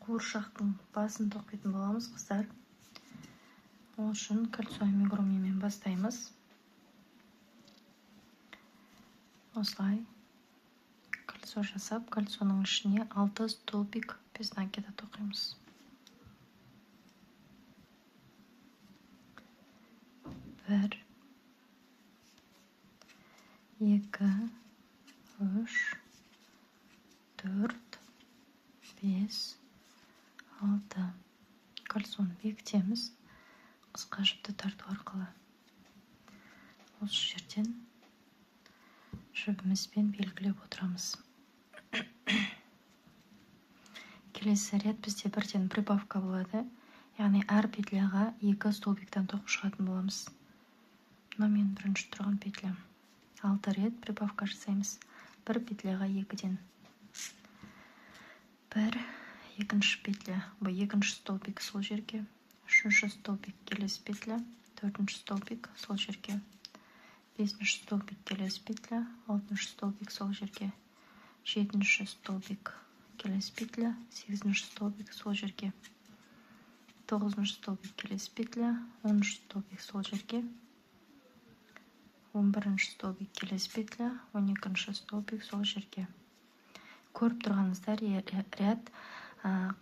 қуыршақтың басын тоқитын боламыз, қыздар. Ол үшін кольцо амигурумимен бастаймыз. Осылай кольцо жасап, кольцоның ішіне 6 столбик без накида тоқимыз. 1, 2, 3, 4, 5, 6. Кольцоны бекітеміз. Қысқа жіпті тарту арқылы. Осы жерден жібімізбен белгілеп отырамыз. Келесі рет бізде бірден прибавка болады. Яғни әр петляға 2 столбиктен тоқып шығатын боламыз. Мына мен бірінші тұрған петля. 6 рет прибавка жасаймыз. Бір петляға 2-ден. 1, екінші петля. Бұл екінші столбик сол жерге. Үшінші столбик келесі петля. Төртінші столбик сол жерге. Бесінші столбик келесі петля. Алтыншы столбик сол жерге. Жетінші столбик келесі петля. Сегізінші столбик сол жерге. 9-шы столбик келесі петля. 10-шы столбик сол жерге. 11-шы столбик келесі петля. 12-шы столбик сол жерге. Көріп тұрғаныздар, ряд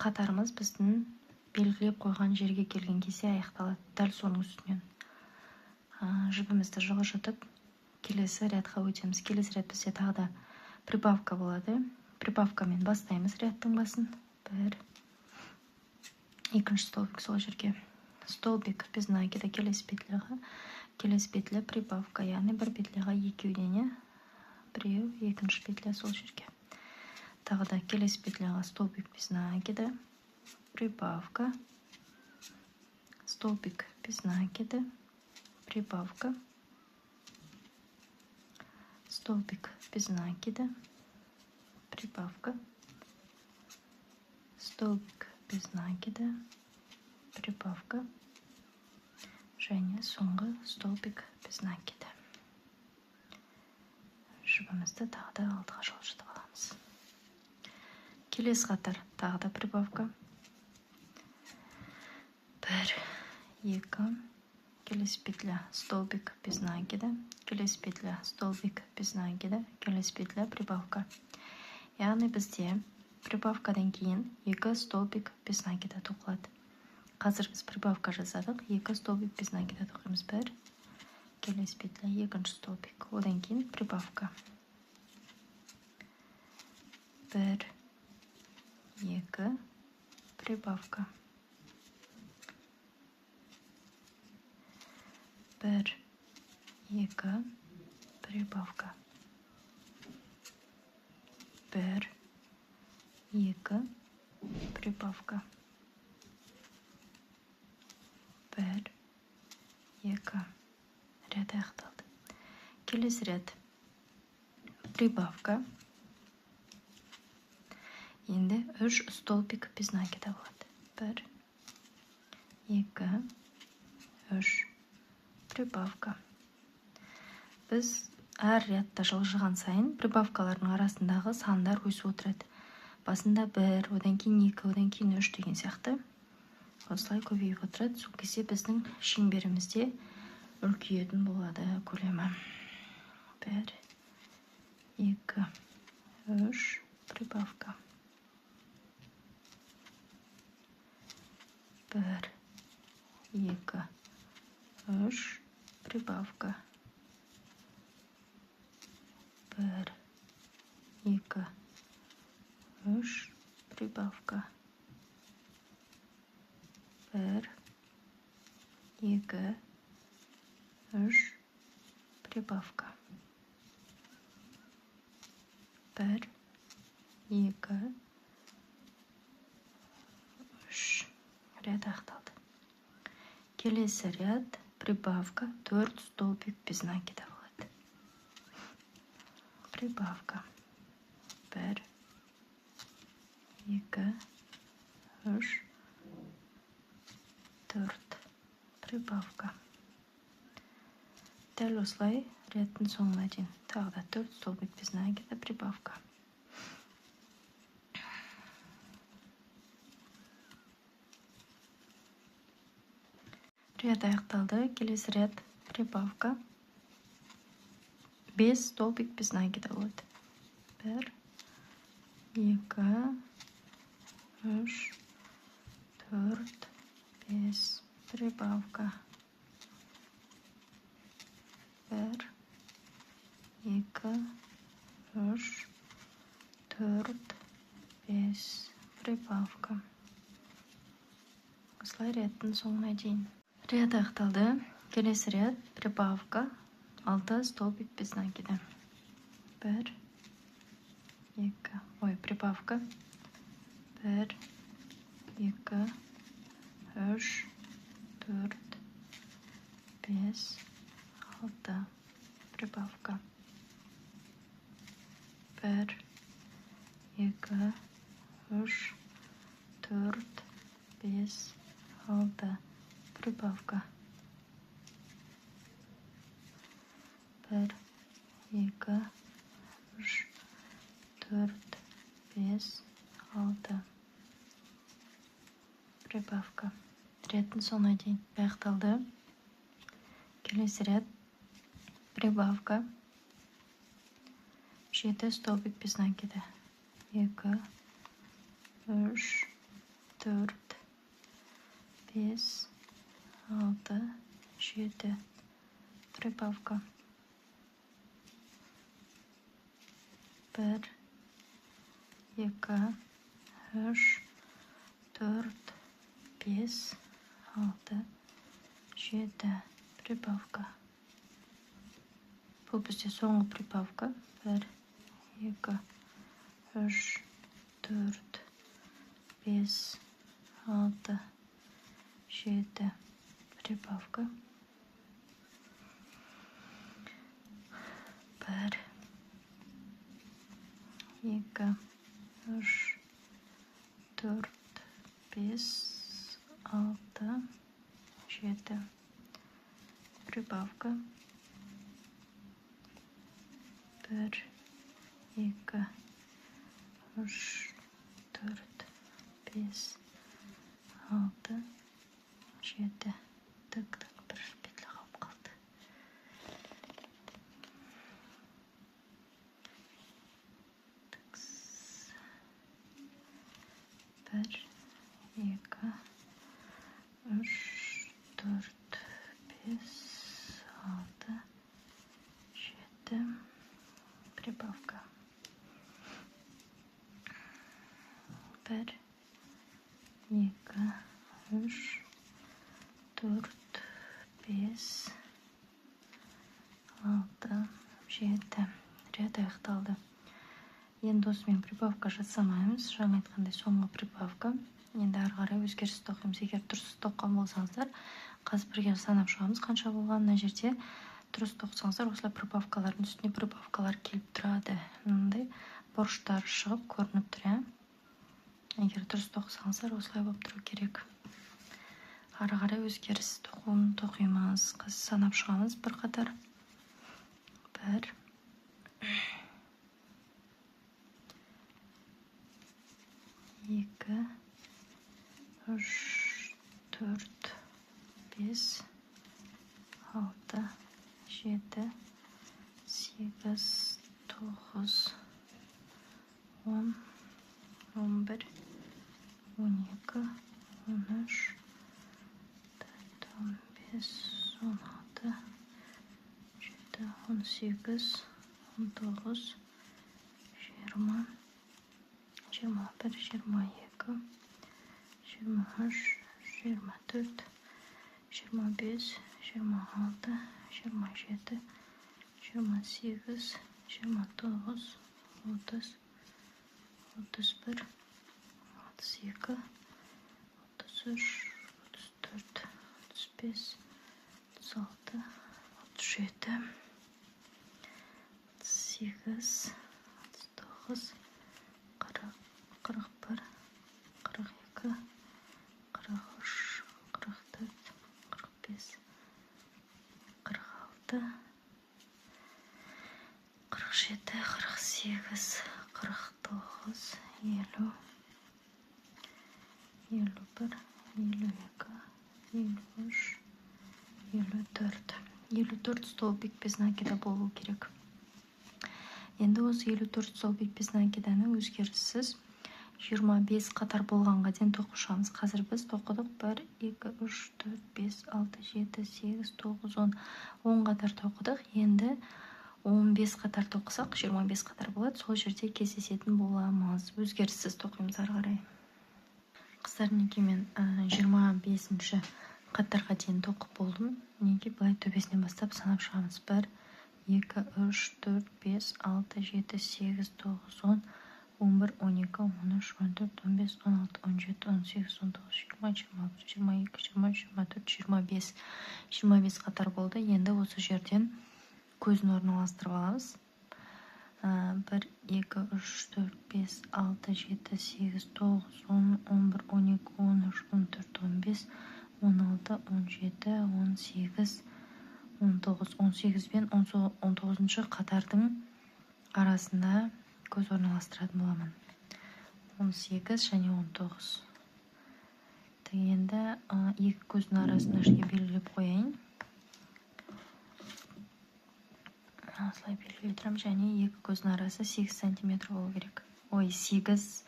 қатарымыз біздің белгілеп қойған жерге келген кезде аяқталады. Дәл соның үстінен жібімізді жылжытып, келесі рядқа өтеміз. Келесі ряд бізде тағы да прибавка болады. Прибавкамен бастаймыз рядтың басын. 1, екінші столбик сол жерге. Столбик без накида келесі петляға. Келесі петля прибавка, яғни бір петляға 2-ден. Біреу, екінші петля сол жерге. Тағы да келесі петляға столбик без накида. Прибавка. Столбик без накида. Прибавка. Столбик без накида. Прибавка. Столбик без накида. Прибавка. Және соңғы столбик без накида. Жібімізді тағы да алдыға жылжытып аламыз. Келесі қатар тағы да прибавка. 1, 2, келесі петля столбик без накида. Келесі петля столбик без накида. Келесі петля прибавка. Яғни бізде прибавкадан кейін 2 столбик без накида тоқылады. Қазір біз прибавка жасадық. 2 столбик без накида тоқимыз. 1, келесі петля, екінші столбик. Одан кейін прибавка. 1, 2, прибавка. 1, 2, прибавка. 1, 2, прибавка. 1, 2. Ряд аяқталды. Келесі ряд прибавка. Енді 3 столбик без накида болады. 1, 2, 3. Прибавка. Біз әр рядта жылжыған сайын прибавкалардың арасындағы сандар өсіп отырады. Басында 1, одан кейін 2, одан кейін 3 деген сияқты. Осылай көбейіп отырады. Сол кезде біздің шеңберімізде үлкейетін болады көлемі. 1, 2, 3, прибавка. 1, 2, 3, прибавка. 1, 2, 3, прибавка. 1, 2, 3, прибавка. 1, 2, 3. Ряд аяқталды. Келесі ряд прибавка. 4 столбик без накида болады. Прибавка. 1, 2, 3, 4. Прибавка. Дәл осылай рядтың соңына дейін. Тағы да 4 столбик без накида. Прибавка. Ряд аяқталды. Келесі ряд прибавка. 5 столбик без накида болады. 1, 2, 3, 4, 5. Прибавка. 1, 2, 3, 4, 5. Прибавка. Осылай рядтың соңына дейін. Ряд аяқталды. Келесі ряд прибавка. 6 столбик без накида. 1, 2, прибавка. 1, 2, 3, 4, 5, 6. Прибавка. 1, 2, 3, 4, 5, 6. Прибавка. 1, 2, 3, 4, 5, 6. Прибавка. Рядтың соңына дейін аяқталды. Келесі ряд прибавка. 7 столбик без накида. 2, 3, 4, 5, 6, 7. Прибавка. 1, 2, 3, 4, 5, 6, 7. Прибавка. Бұл бізде соңғы прибавка. 1, 2, 3, 4, 5, 6, 7. Прибавка. 1, 2, 3, 4, 5, 6, 7. Прибавка. 1, 2, 3, 4, 5, 6, 7. Так, бір петля қалып қалды. Bir, iki, üç, dört, beş, altı, yedi. Прибавка. 1, 2, 3, 4, 5, 6, 7. Ряд аяқталды. Енді осымен прибавка жасамаймыз. Жаңа айтқандай соңғы прибавка. Енді ары қарай өзгерісті оқимыз. Егер дұрыс тоққан болсаңыздар, қазір бірге санап шығамыз қанша болған. Мына жерде дұрыс тоқсаңыздар, осылай прибавкалардың үстіне прибавкалар келіп тұрады. Мынандай борыштар шығып көрініп тұр. Егер дұрыс тоқсаңыздар, осылай болып тұру керек. Ары қарай өзгеріс тоқимыз. Қазір санап шығамыз бір қатар. 1, 2, 3, 4, 5, 6, 7, 8, 9, 10, 11, 12, 13, 15, 16, 17, 18, 19, 20, 21, 22, 23, 24, 25, 26, 27, 28, 29, 30, 31, 32, 33, 34, 35, 36, 37, 38, 39, 40, 41, 42, 43, 44, 45, 46, 47, 48, 49, 50, 51, 52, 53, 54 столбик без накида болу керек. Енді осы 54 столбик без накиданы өзгеріссіз 25 қатар болғанға дейін тоқышамыз. Қазір біз тоқыдық 1, 2, 3, 4, 5, 6, 7, 8, 9, 10. 10 қатар тоқыдық. Енді 15 қатар тоқысақ 25 қатар болады. Сол жерде кездесетін боламыз. Өзгеріссіз тоқимыз ары қарай. Қыздар, неге мен 25-ші қатарға дейін тоқып болдым. Неге былай төбесінен бастап санап шығамыз. 1, 2, 3, 4, 5, 6, 7, 8, 9, 10, 11, 12, 13, 14, 15, 16, 17, 18, 19, 20, 21, 22, 23, 24, 25. 25 қатар болды. Енді осы жерден көзін орналастырып аламыз. 1, 2, 3, 4, 5, 6, 7, 8, 9, 10, 11, 12, 13, 14, 15, 16, 17, 18, 19, 18 бен 19-шы қатардың арасында көз орналастыратын боламын. 18 және 19. Енді екі көздің арасында жерге белгілеп қояйын. Осылай белгілей тұрамын, және екі көздің арасы 8 сантиметр болу керек. 8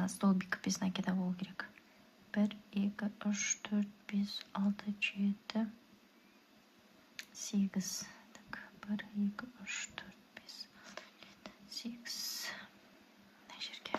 столбик без накида болу керек. 1, 2, 3, 4, 5, 6, 7, 8. 1, 2, 3, 4, 5, 8. Мына жерге.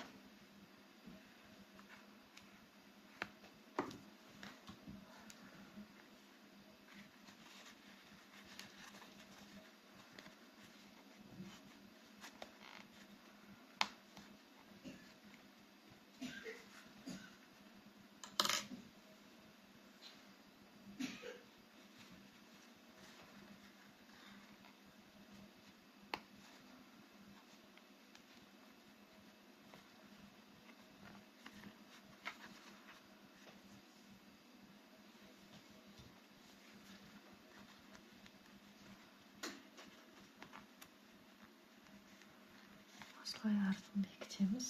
Осылай артын бекітеміз.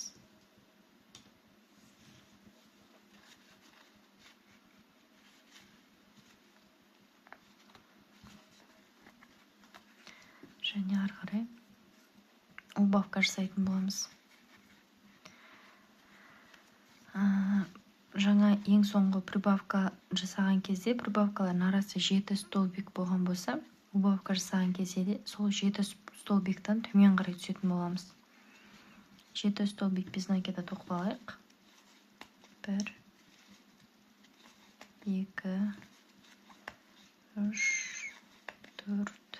Және ары қарай убавка жасайтын боламыз. Жаңа ең соңғы прибавка жасаған кезде прибавкалардың арасы 7 столбик болған болса, убавка жасаған кезде де сол 7 столбиктан төмен қарай түсетін боламыз. 7 столбик без накида тоқып алайық. 1, 2, 3, 4,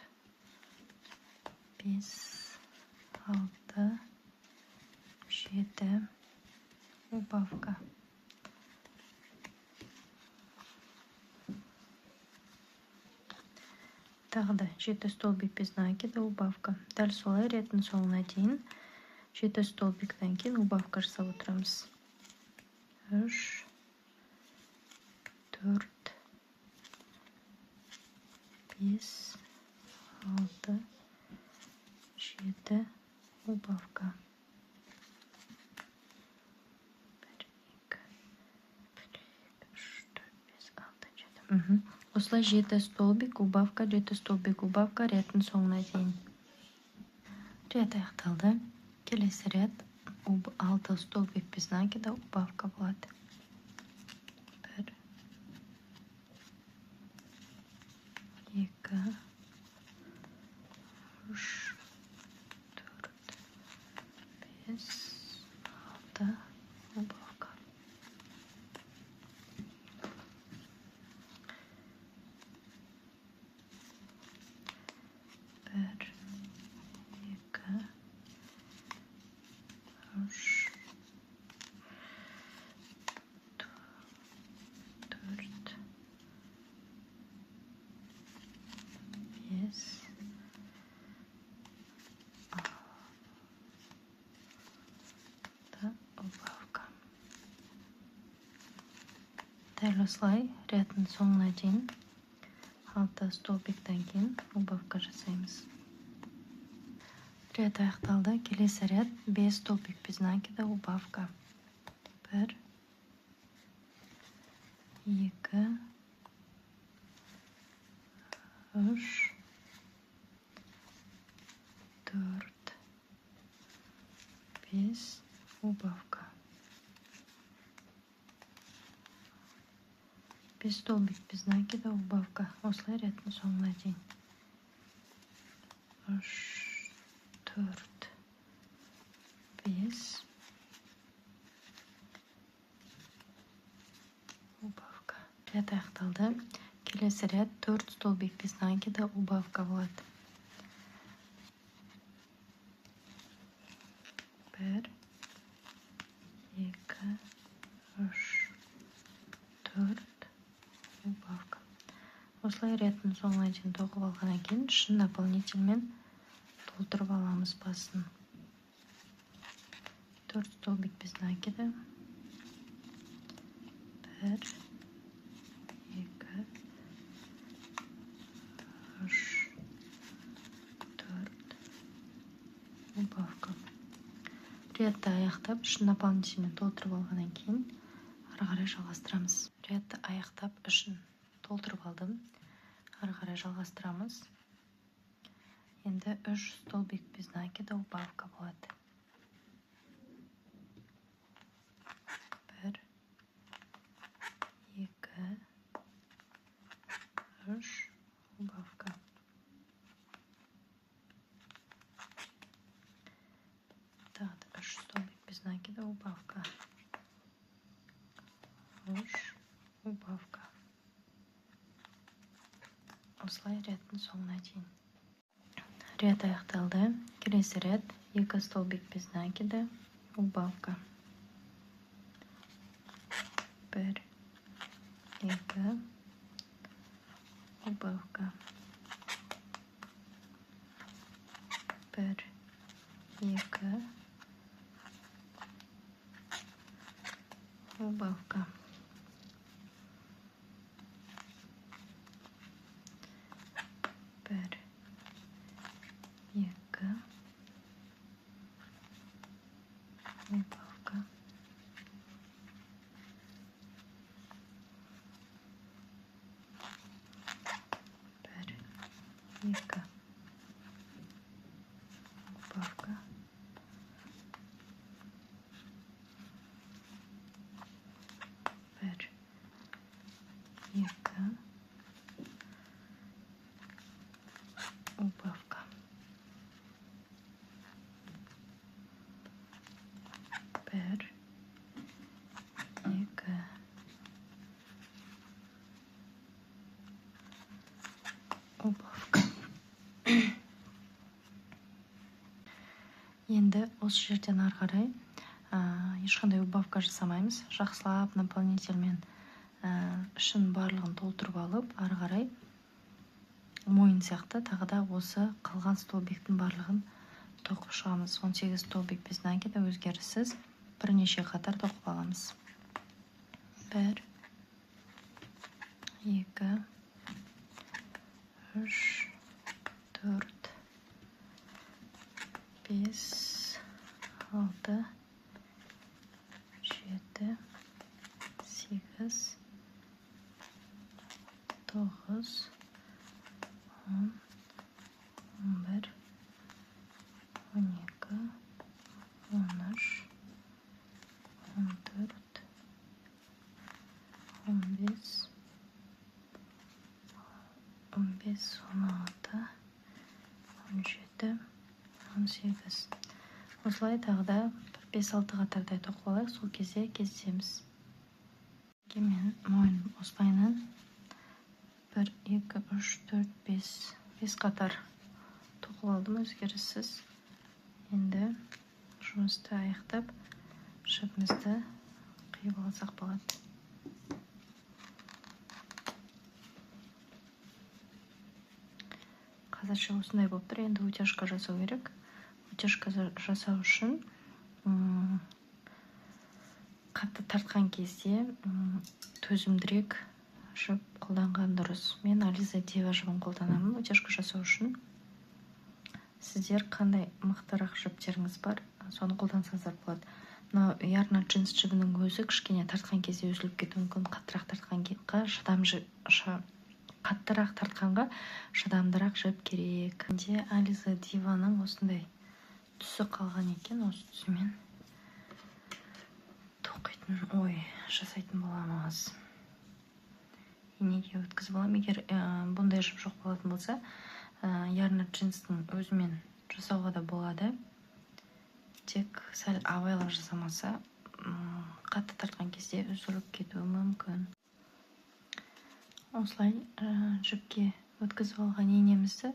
5, 6, 7, убавка. Тағы да 7 столбик без накида, убавка. Дәл солай реттің соңына дейін 7 столбиктен кейін убавка жасап отырамыз. 3, 4, 5, 6, 7, убавка. 1, 2, 3, 4, 5, 6, 7. Осылай 7 столбик, убавка, 7 столбик, убавка, реттің соңына дейін. Рет аяқталды. Келесі рет 6 столбик без накида, убавка болады. 1, 2, 3, 4, 5, 6, убавка. 1, 2, 3, 4, 5, 6, убавка. Дәл осылай реттің соңына дейін 6 столбиктен кейін убавка жасаймыз. Рет аяқталды. Келесі рет 5 столбик без накида, убавка. 1, 2, 5 столбик без накида, убавка. Осылай реттің соңына дейін. 3, 4, 5. Убавка. Ряд аяқталды. Келесі ряд 4 столбик без накида, убавка болады. 1, 2, 3, 4. Убавка. Осылай реттің соңына дейін тоқып алғаннан кейін шын наполнительмен толтырып аламыз басын. 4 столбик без накида. 1, 2, 3, 4. Убавка. Рядты аяқтап, ішін наполнительмен толтырып алғаннан кейін ары қарай жалғастырамыз. Рядты аяқтап, ішін толтырып алдым. Ары қарай жалғастырамыз. Енді 3 столбик без накида, убавка болады. 1, 2, 3, убавка. Тағы да 3 столбик без накида, убавка. 3, убавка. Осылай рядтың соңына дейін. Ряд аяқталды. Келесі ряд 2 столбик без накида, убавка. 1, 2, убавка. 1, 2, убавка. 1, 2, убавка. 1, 2, убавка. 1, 2, убавка. 1, 2, убавка. Енді осы жерден ары қарай ешқандай убавка жасамаймыз. Жақсылап наполнительмен ішін барлығын толтырып алып, ары қарай мойын сияқты тағы да осы қалған столбиктің барлығын тоқып шығамыз. 18 столбик без накида, өзгеріссіз бірнеше қатар тоқып аламыз. 1, 2, 3, 4, 5, 6, 7, 8, 9, 10, 11, 12, 13, 14, 15, 16, 17, 18. Осылай тағы да 5-6 қатардай тоқып алайық, сол кезде кездесеміз. Мен мойын осылайынан 1, 2, 3, 4, 5 қатар тоқып алдым, өзгеріссіз. Енді жұмысты аяқтап, жіпімізді қиып алсақ болады. Қазірше осындай болып тұр. Енді утяжка жасау керек. Утяжка жасау үшін қатты тартқан кезде төзімдірек жіп қолданған дұрыс. Мен Ализа Дива жібін қолданамын утяжка жасау үшін. Сіздер қандай мықтырақ жіптеріңіз бар, соны қолдансаңыздар болады. Мынау ярна джинс жібінің өзі кішкене тартқан кезде үзіліп кетуі мүмкін. Қаттырақ тартқанға шыдамдырақ жіп керек. Ализа Диваның осындай түсі қалған екен, осы түсімен тоқитын, жасайтын боламыз. инеге өткізіп аламын. Егер бұндай жіп жоқ болатын болса, ярны джинстың өзімен жасауға да болады. Тек сәл абайлап жасамаса, қатты тартқан кезде үзіліп кетуі мүмкін. Осылай жіпке өткізіп алған инемізді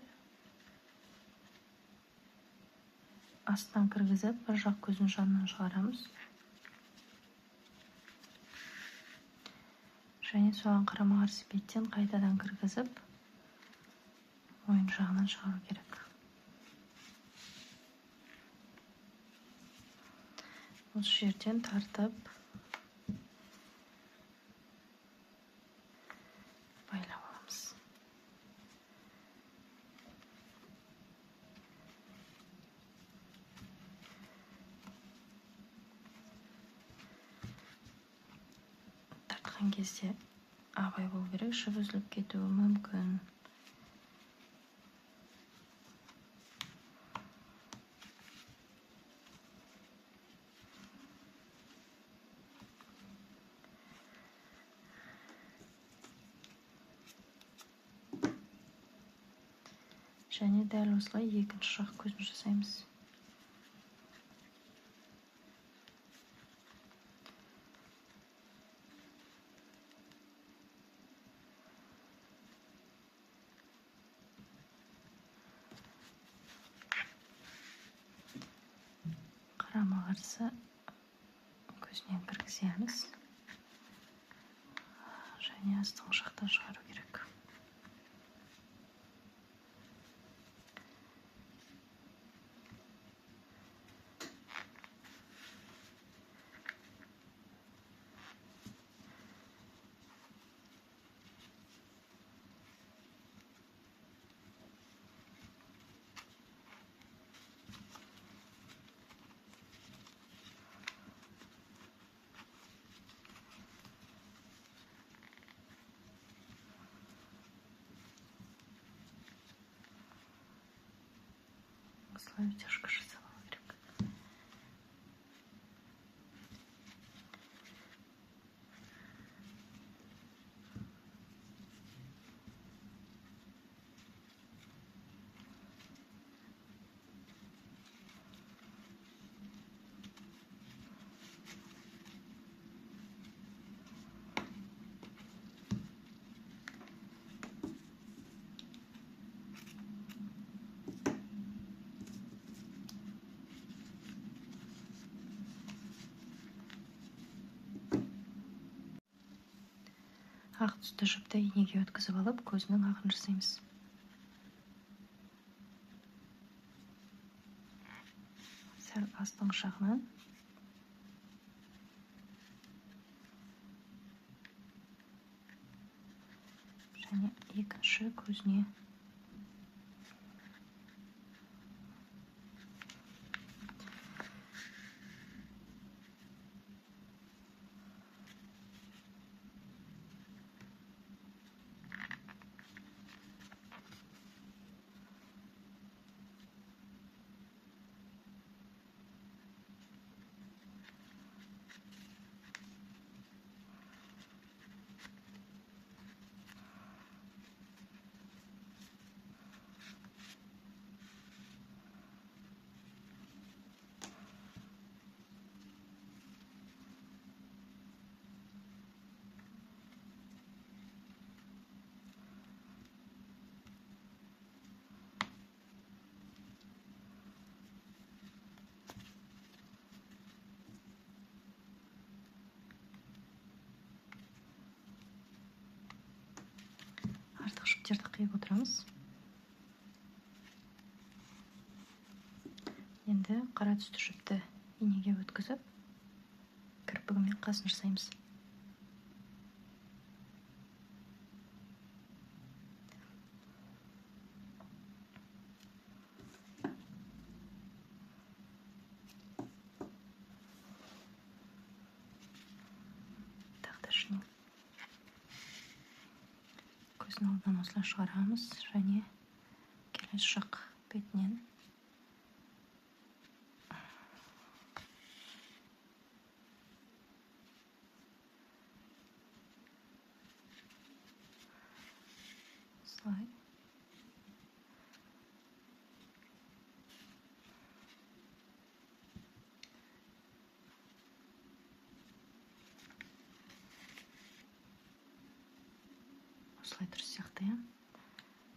астынан кіргізіп, бір жақ көздің жанынан шығарамыз. Және соған қарама-қарсы беттен қайтадан кіргізіп, мойын жағынан шығару керек. Осы жерден тартып байлап аламыз. Тартқан кезде абай болу керек, жіп үзіліп кетуі мүмкін. Және дәл осылай екінші жақ көзін жасаймыз. Қарама-қарсы көзінен кіргіземіз. Және астыңғы жақтан шығару керек. Осылай вытяжка жасалу керек. Ақ түсті жіпті инеге өткізіп алып, көзінің ағын жасаймыз. Сәл астыңғы жағынан. Және екінші көзіне. Артық жіптерді қиып отырамыз. Енді қара түсті жіпті инеге өткізіп, кірпігімен қасын жасаймыз. Тақташының көзін алдынан осылай шығарамыз, және келесі жақ бетінен осылай дұрыс сияқты, иә.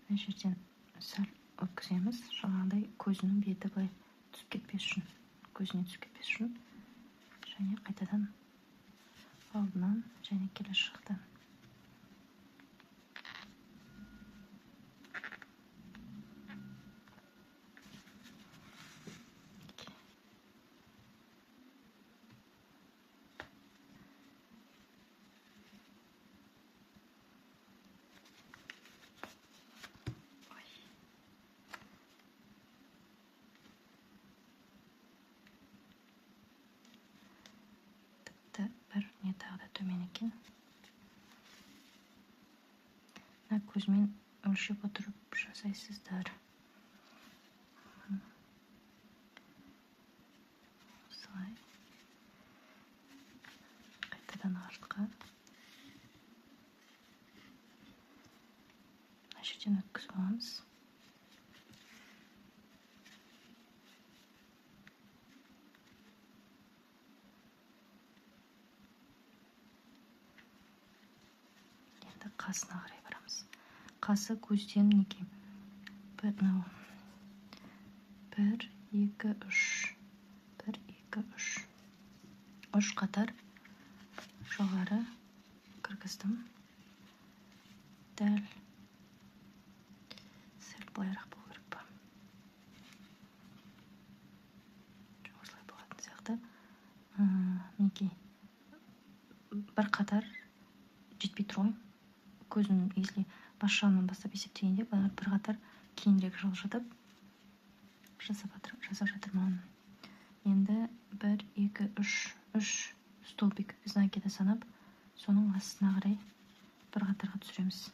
Мына жерден сәл өткіземіз. Жаңағыдай көзінің беті былай түсіп кетпес үшін, көзіне түсіп кетпес үшін. Және қайтадан алдынан және келе жақтан. Бір не тағы да төмен екен. Мына көзмен өлшеп отырып жасайсыздар. Осылай. Қайтадан артқа. Мына жерден өткізіп аламыз. Қасына қарай барамыз. Қасы көзден неге? 1, 2, 3. 1, 2, 3. 3 қатар жоғары кіргіздім. Дәл сәл былайырақ болу керек па? Осылай болатын сияқты. Неге? Бір қатар жетпей тұр ғой. Көзін, если бас жағынан бастап есептегенде, бір қатар кейінірек жылжытып жасап жатырмын. Енді 1, 2, 3 столбик знакиді санап, соның астына қарай бір қатарға түсіреміз.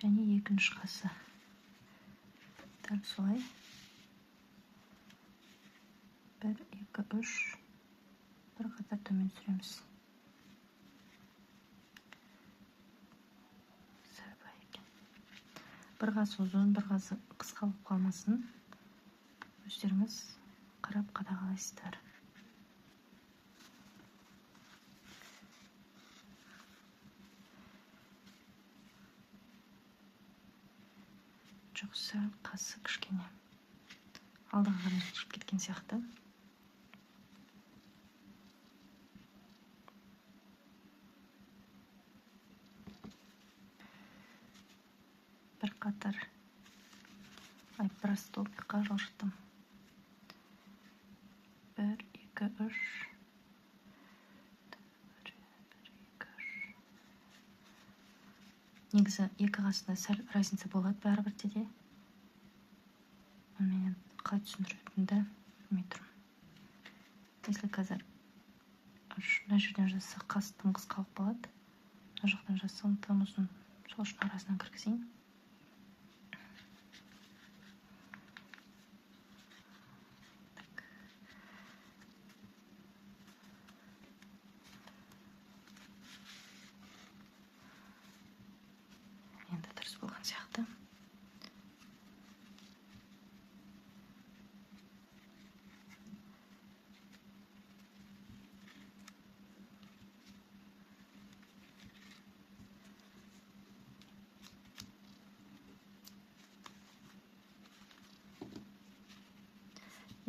Және екінші қасы. Дәл солай. 1, 2, 3 бір қатар төмен түсіреміз. Бір қасы ұзын, бір қасы қысқа болып қалмасын. Өздеріңіз қарап қадағалайсыздар. Жоқ, сәл қасы кішкене алдыға қарай жылжып кеткен сияқты. Бір қатар бір столбикқа жылжыттым. 1, 2, 3. Негізі екі қасында сәл разница болады бәрібір де. Мен қалай түсіндіретінді білмей тұрмын. Если қазір мына жерден жазса қас тым қысқалық болады. Мына жақтан жазсам тым ұзын. Сол үшін арасынан кіргізейін. Енді дұрыс болған сияқты.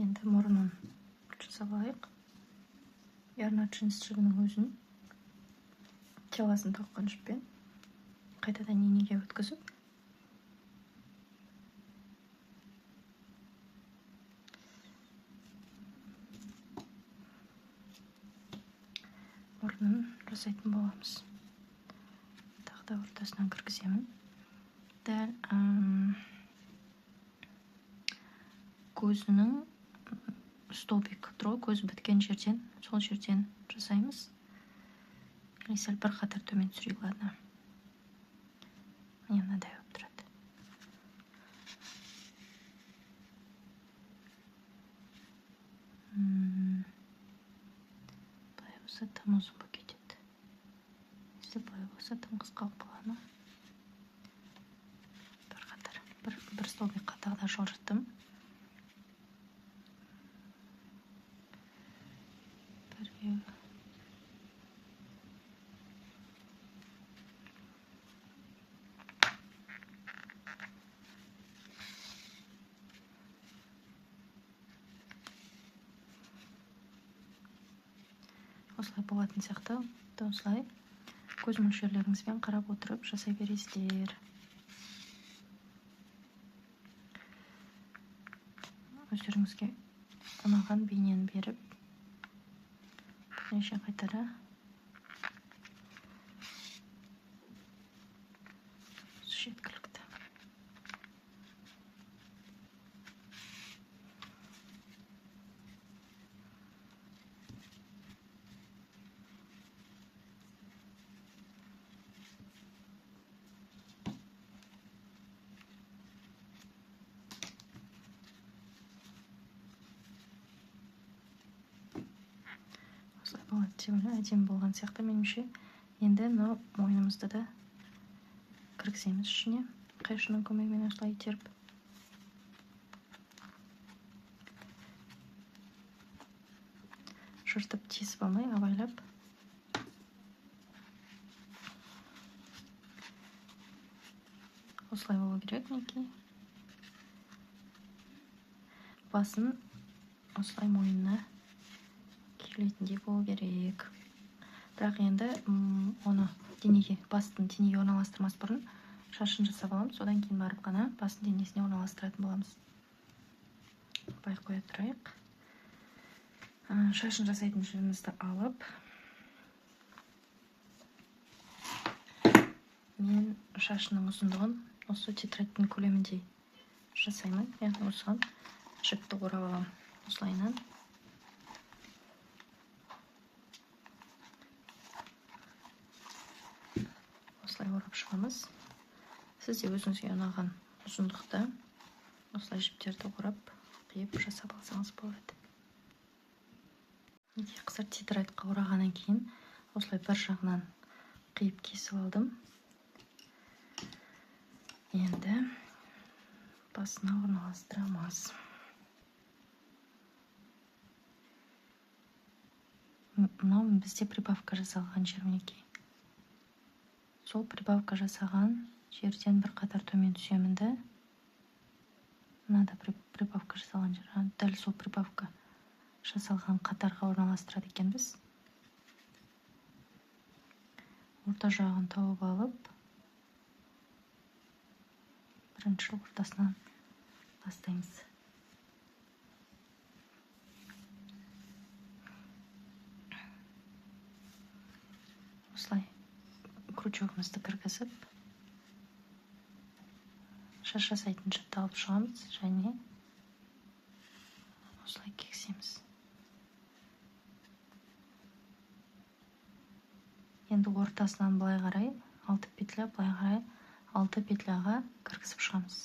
Енді мұрнын жасап алайық. Яғни джинс жібінің өзін теласын тоққан жіппен қайтадан енеге өткізіп, мұрнын жасайтын боламыз. Тағы да ортасынан кіргіземін. Дәл көзінің столбик тұр, көзі біткен жерден, сол жерден жасаймыз. Сәл бір қатар төмен түсірейік, ладно. Міне мынадай болып тұрады. Былай болса тым ұзын болып кетеді. Если былай болса тым қысқа болады. Бір қатар, бір столбикқа тағы да жылжыттым. Бірге. 1, осылай болатын сияқты. Осылай көз мөлшерлеріңізбен қарап отырып жасай бересіздер. Өздеріңізге ұнаған бейнені беріп, бірнеше қайтара жеткілікті. Осылай болады деп ойлаймын. Әдемі болған сияқты меніңше. Енді мынау мойнымызды да кіргіземіз ішіне. Қайшының көмегімен осылай итеріп. Жыртып тесіп алмай, абайлап. Осылай болу керек, мінекей. Басын осылай мойнына келетіндей болу керек. Бірақ енді оны денеге, бастың денеге орналастырмас бұрын шашын жасап аламыз, содан кейін барып қана бастың денесіне орналастыратын боламыз. Бай қоя тұрайық. Шашын жасайтын жібімізді алып, мен шашының ұзындығын осы тетрадьтың көлеміндей жасаймын. Яғни осыған жіпті орап аламын осылайынан. Осылай орап шығамыз. Сіз де өзіңізге ұнаған ұзындықты осылай жіптерді орап, қиып жасап алсаңыз болады. Қызыр тетрадьқа орағаннан кейін осылай бір жағынан қиып кесіп алдым. Енді басына орналастырамыз. Мынау бізде прибавка жасалған жер, мінекей. Сол прибавка жасаған жерден бір қатар төмен түсемін да. Мынада прибавка жасалған жер. Дәл сол прибавка жасалған қатарға орналастырады екенбіз. Орта жағын тауып алып, бірінші ортасынан бастаймыз. Осылай крючогымызды кіргізіп, шаш жасайтын жіпті алып шығамыз және осылай кесеміз. Енді ортасынан былай қарай 6 петля, былай қарай 6 петляға кіргізіп шығамыз.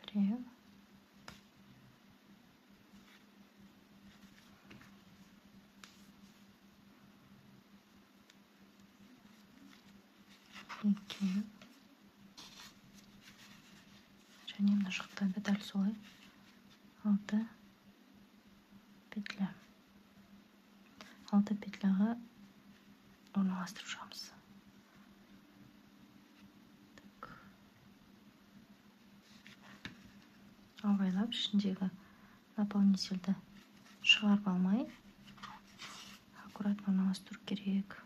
Біреу. Екеу. Және мына жақтан да дәл солай 6 петля. 6 петляға орналастырып шығамыз. Абайлап ішіндегі наполнительді шығарып алмай, аккуратно орналастыру керек.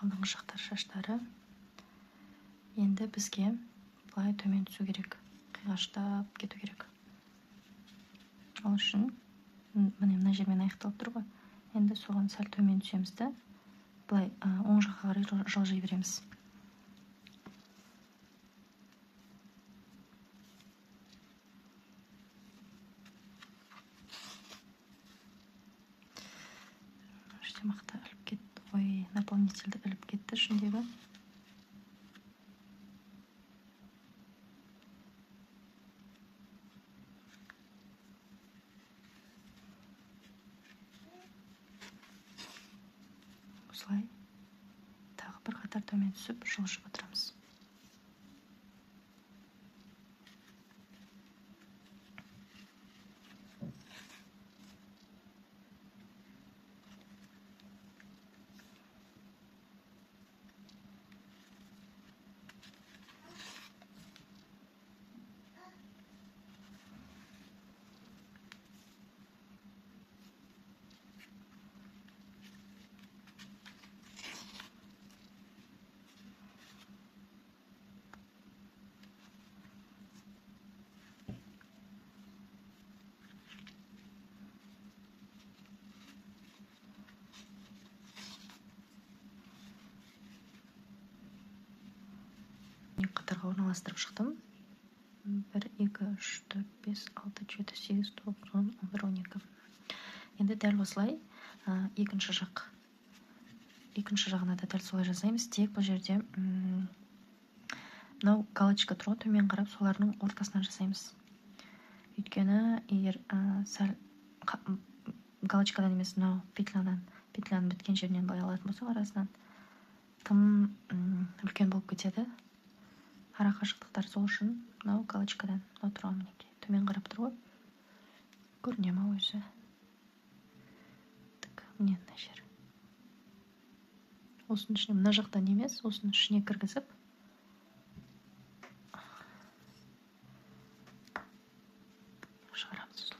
Алдыңғы жақтар шаштары. Енді бізге былай төмен түсу керек. Қиғаштап кету керек. Ол үшін мына жермен аяқталып тұр ғой. Енді соған сәл төмен түсеміз де, былай оң жаққа қарай жылжи береміз. Мақта іліп кетті. Ой, наполнительді іліп кетті ішіндегі. Осылай тағы бір қатар төмен түсіп жылжып отырамыз. Қатарға орналастырып шықтым. 1, 2, 3, 4, 5, 6, 7, 8, 9, 10, 11, 12. Енді дәл осылай екінші жағына да дәл солай жасаймыз. Тек бұл жерде мынау галочка тұр ғой, төмен қарап, солардың ортасынан жасаймыз. Өйткені егер сәл галочкадан емес, мынау петляның біткен жерінен былай алатын болсақ, арасынан тым үлкен болып кетеді. Ара қашықтықтар, сол үшін мынау галочкадан мынау тұрған мінекей. Төмен қарап тұр ғой. Көріне ма өзі? Так, міне мына жер. Осының ішіне, мына жақтан емес, осының ішіне кіргізіп шығарамыз осылай.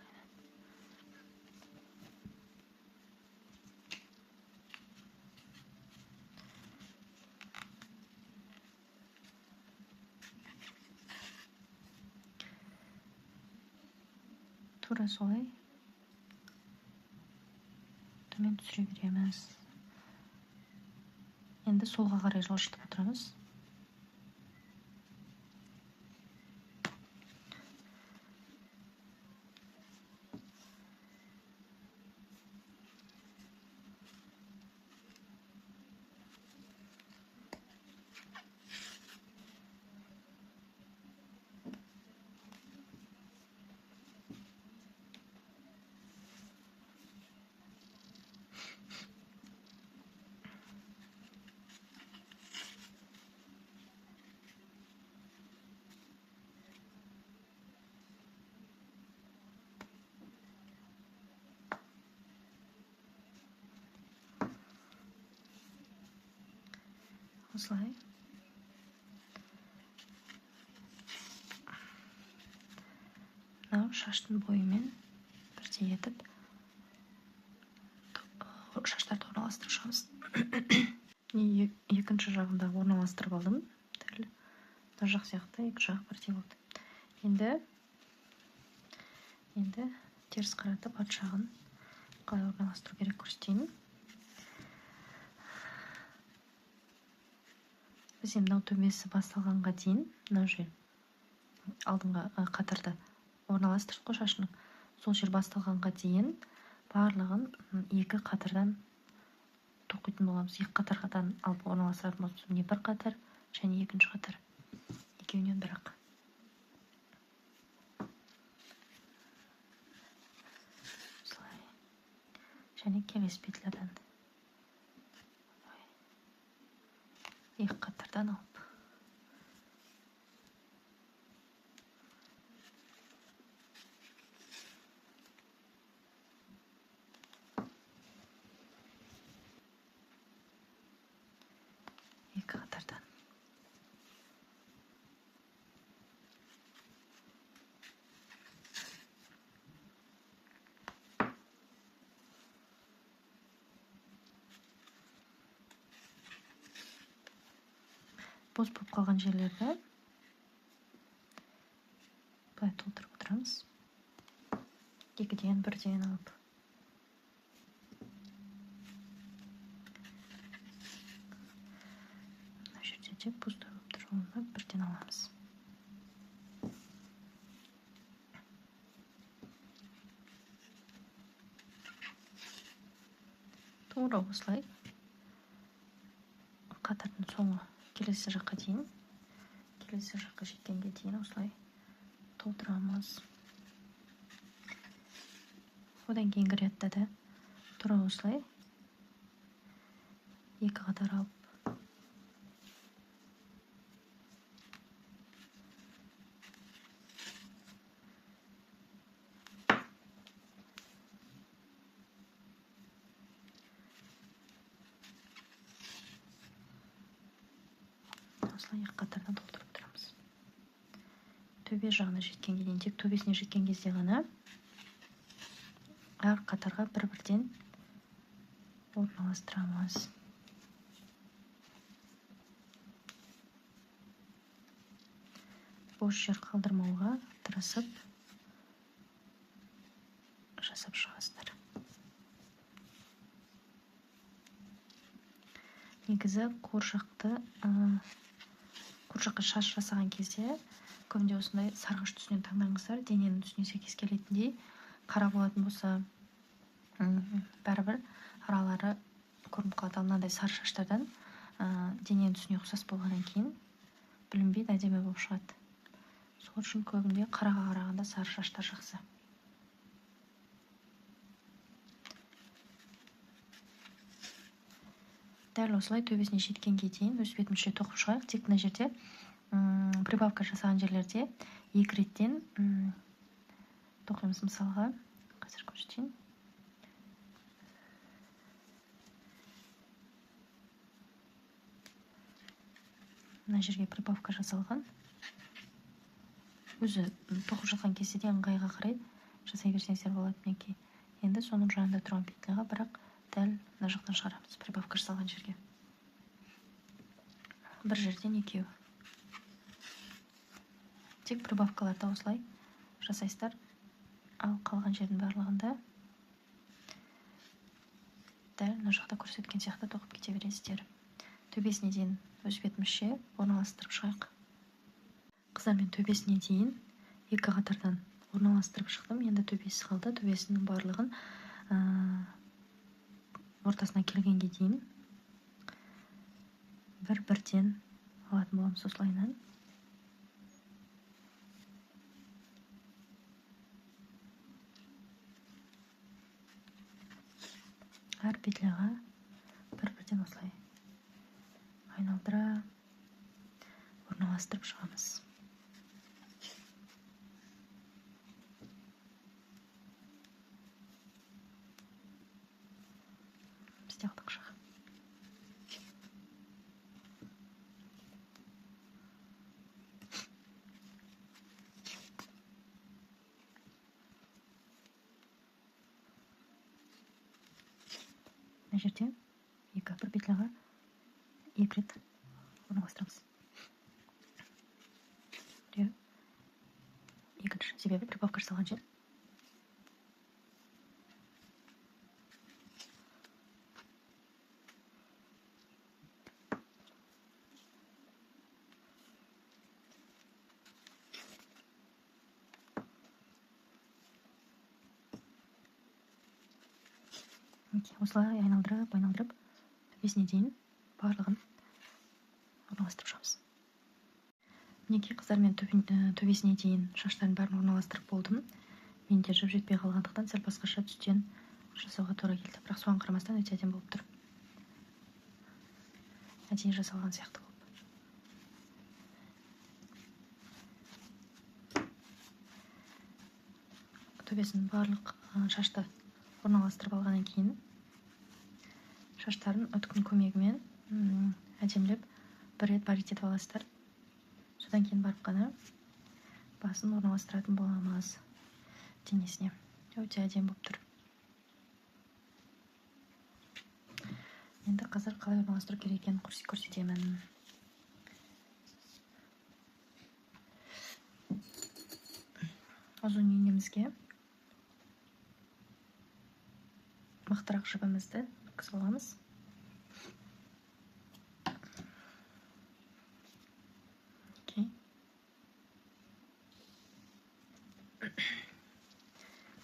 Тура солай төмен түсіре береміз. Енді солға қарай жылжытып отырамыз. Осылай. Мынау шаштың бойымен бірдей етіп шаштарды орналастырып шығамыз. Екінші жағында орналастырып алдым. Дәл мына жақ сияқты екі жақ бірдей болды. Енді теріс қаратып арт жағын қалай орналастыру керек көрсетейін. Біз мынау төбесі басталғанға дейін мынау жер алдыңғы қатарды орналастырдық қой шашының. Сол жер басталғанға дейін барлығын екі қатардан тоқитын боламыз. Екі қатардан алып орналастыратын боламыз. Міне бір қатар және екінші қатар. Екеуінен бірақ. Осылай. Және келесі петлядан екі қатардан алып. Екі қатардан. Бос болып қалған жерлерді былай толтырып отырамыз. Екіден бірден алып. Мына жерде де пустой болып тұр, оны бірден аламыз. Тура осылай қатардың соңы келесі жаққа дейін, келесі жаққа жеткенге дейін осылай толтырамыз. Одан кейінгі ретте де тура осылай екі қатар алып осылай екі қатардан толтырып тұрамыз. Төбе жағына жеткенге дейін, тек төбесіне жеткен кезде ғана әр қатарға бір-бірден орналастырамыз. Бош жер қалдырмауға тырысып жасап шығасыздар. Негізі қуыршаққа шаш жасаған кезде көбінде осындай сарғыш түсінен таңдаңыздар. Дененің түсіне сәйкес келетіндей. Қара болатын болса, бәрібір аралары көрініп қалады. Ал мынандай сары шаштардан дененің түсіне ұқсас болғаннан кейін білінбейді, әдемі болып шығады. Сол үшін көбінде қараға қарағанда сары шаштар жақсы. Дәл осылай төбесіне жеткенге дейін өз бетімізше тоқып шығайық. Тек мына жерде прибавка жасаған жерлерде екі реттен тоқимыз. Мысалға, қазір көрсетейін. Мына жерге прибавка жасалған. Өзі тоқып жатқан кезде де ыңғайға қарай жасай берсеңіздер болады. Мінекей. Енді соның жанында тұрған петляға бірақ дәл мына жақтан шығарамыз прибавка жасалған жерге. Бір жерден екеу. Тек прибавкаларда осылай жасайсыздар. Ал қалған жердің барлығында дәл мына жақта көрсеткен сияқты тоқып кете бересіздер. Төбесіне дейін өз бетімізше орналастырып шығайық. Қыздар, мен төбесіне дейін екі қатардан орналастырып шықтым. Енді төбесі қалды. Төбесінің барлығын ортасына келгенге дейін бір-бірден алатын боламыз осылайынан. Әр петляға бір-бірден осылай айналдыра орналастырып шығамыз. Бізде алдық жағы. Мына жерде екі бір петляға екі рет орналастырамыз. Екінші себебі прибавка жасалған жер. Осылай айналдырып, төбесіне дейін барлығын орналастырып шығамыз. Мінекей қыздар, мен төбесіне дейін шаштарын бәрін орналастырып болдым. Менде жіп жетпей қалғандықтан сәл басқаша түстен жасауға тура келді. Бірақ соған қарамастан өте әдемі болып тұр. Әдейі жасалған сияқты болып. Төбесін барлық шашты орналастырып алғаннан кейін шаштарын үтіктің көмегімен әдемілеп бір рет барит етіп аласыздар. Содан кейін барып қана басын орналастыратын боламыз денесіне. Өте әдемі болып тұр. Енді қазір қалай орналастыру керек екенін көрсетемін. Ұзын иінемізге мықтырақ жібімізді өткізіп аламыз.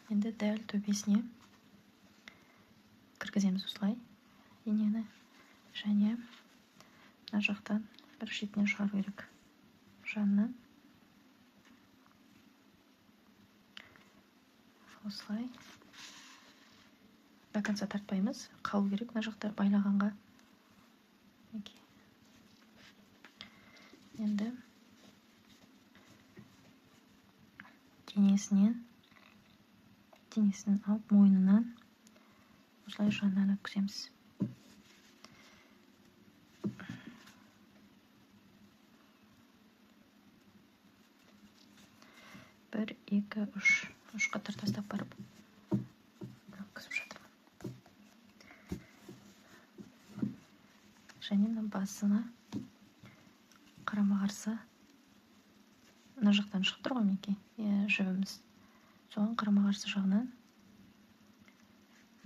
Енді дәл төбесіне кіргіземіз осылай инені, және мына жақтан бір шетінен шығару керек. Жанынан осылай до конца тартпаймыз, қалу керек мына жақта байлағанға. Енді денесін алып мойнынан осылай жанынан өткіземіз. 1, 2, 3. 3 қатар тастап барып өткізіп жатырмын. Және мына басына қарама-қарсы мына жақтан шығып тұр ғой мінекей, жібіміз. Соған қарама-қарсы жағынан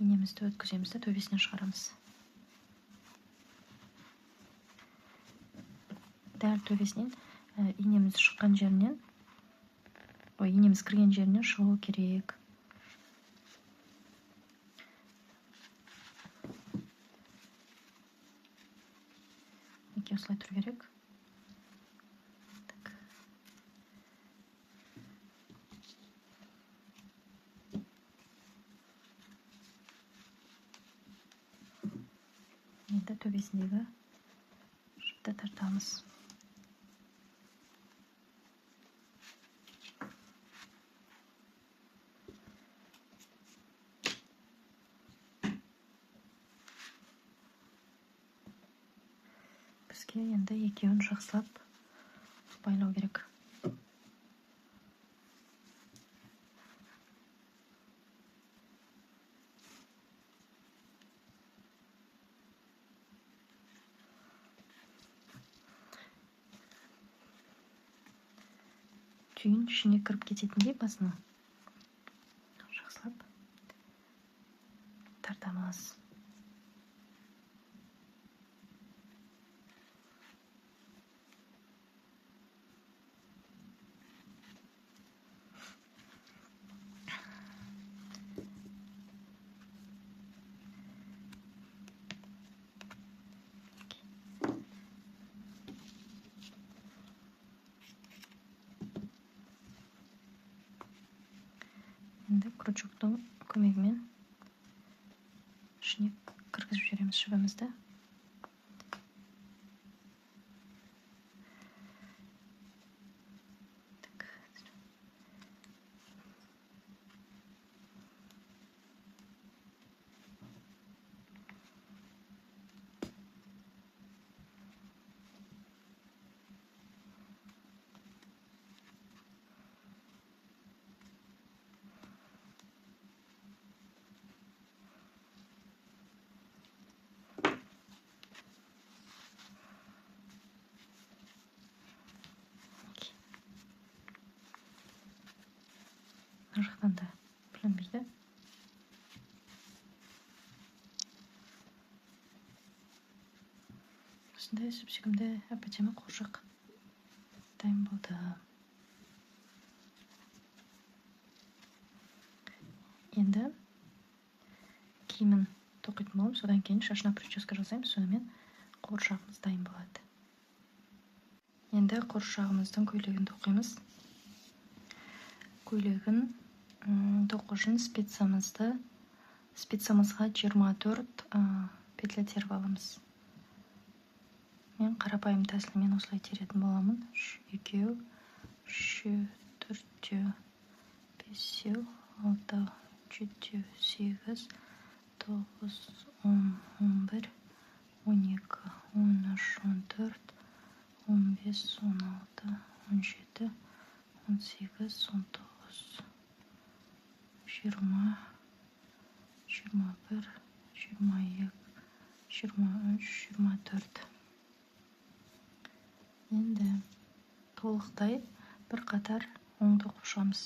инемізді өткіземіз де төбесінен шығарамыз. Дәл төбесінен инеміз шыққан жерінен, инеміз кірген жерінен шығу керек. Мінекей осылай тұру керек. Енді төбесіндегі жіпті тартамыз. Бізге енді екеуін жақсылап байлау керек. Түйін ішіне кіріп кететіндей басына жақсылап тартамыз. Енді крючоктың көмегімен ішіне кіргізіп жібереміз жібімізді. Мына жақтан да білінбейді. Осындай сүп-сүйкімді әп-әдемі қуыршақ дайын болды. Енді киімін тоқитын боламыз, содан кейін шашына прическа жасаймыз, сонымен қуыршағымыз дайын болады. Енді қуыршағымыздың көйлегін тоқимыз. Көйлегін тоқу үшін спицамызға 24 петля теріп аламыз. Мен қарапайым тәсілмен осылай теретін боламын. 2, 3, 4, 5, 6, 7, 8, 9, 10, 11, 12, 13, 14, 15, 16, 17, 18, 19, 20, 21, 22, 23, 24. Енді толықтай бір қатар оң тоқып шығамыз.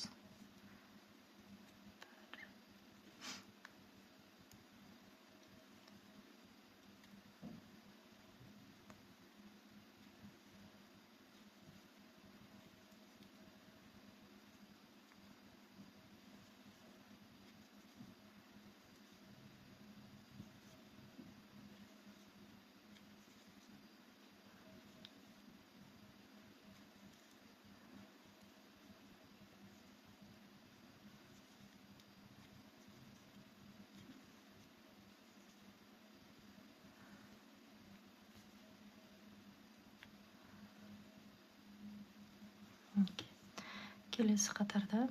Келесі қатарда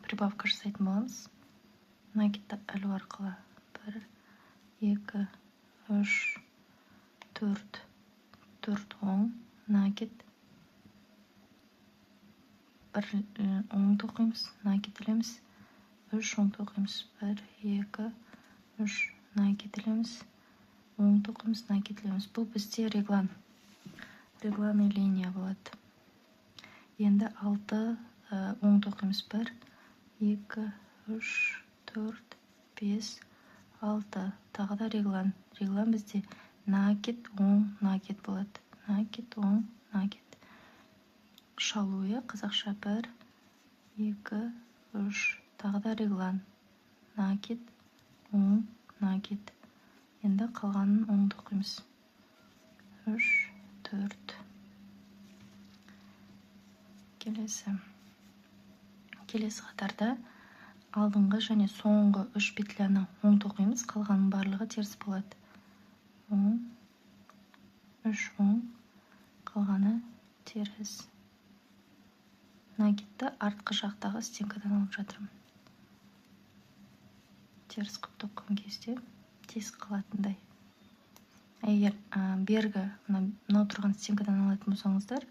прибавка жасайтын боламыз. Накидті ілу арқылы 1, 2, 3, 4 оң накид, bir оң тоқимыз, накид ілеміз. 3 оң тоқимыз. 1, 2, 3 накид ілеміз. Оң тоқимыз, накид ілеміз. Бұл бізде регланный линия болады. Енді 6 оң тоқимыз. 1, 2, 3, 4, 5, 6. Тағы да реглан. Реглан бізде накид, оң, накид болады. Накид, оң, накид. Шалуя, қазақша 1, 2, 3. Тағы да реглан. Накид, оң, накид. Енді қалғанын оң тоқимыз. 3, 4. Келесі қатарда алдыңғы және соңғы 3 петляны оң тоқимыз, қалғанның барлығы теріс болады. Оң, 3 оң, қалғаны теріс. Накидті артқы жақтағы стенкадан алып жатырмын. Теріс қып тоққан кезде тесік қалатындай. Егер бергі мынау тұрған стенкадан алатын болсаңыздар,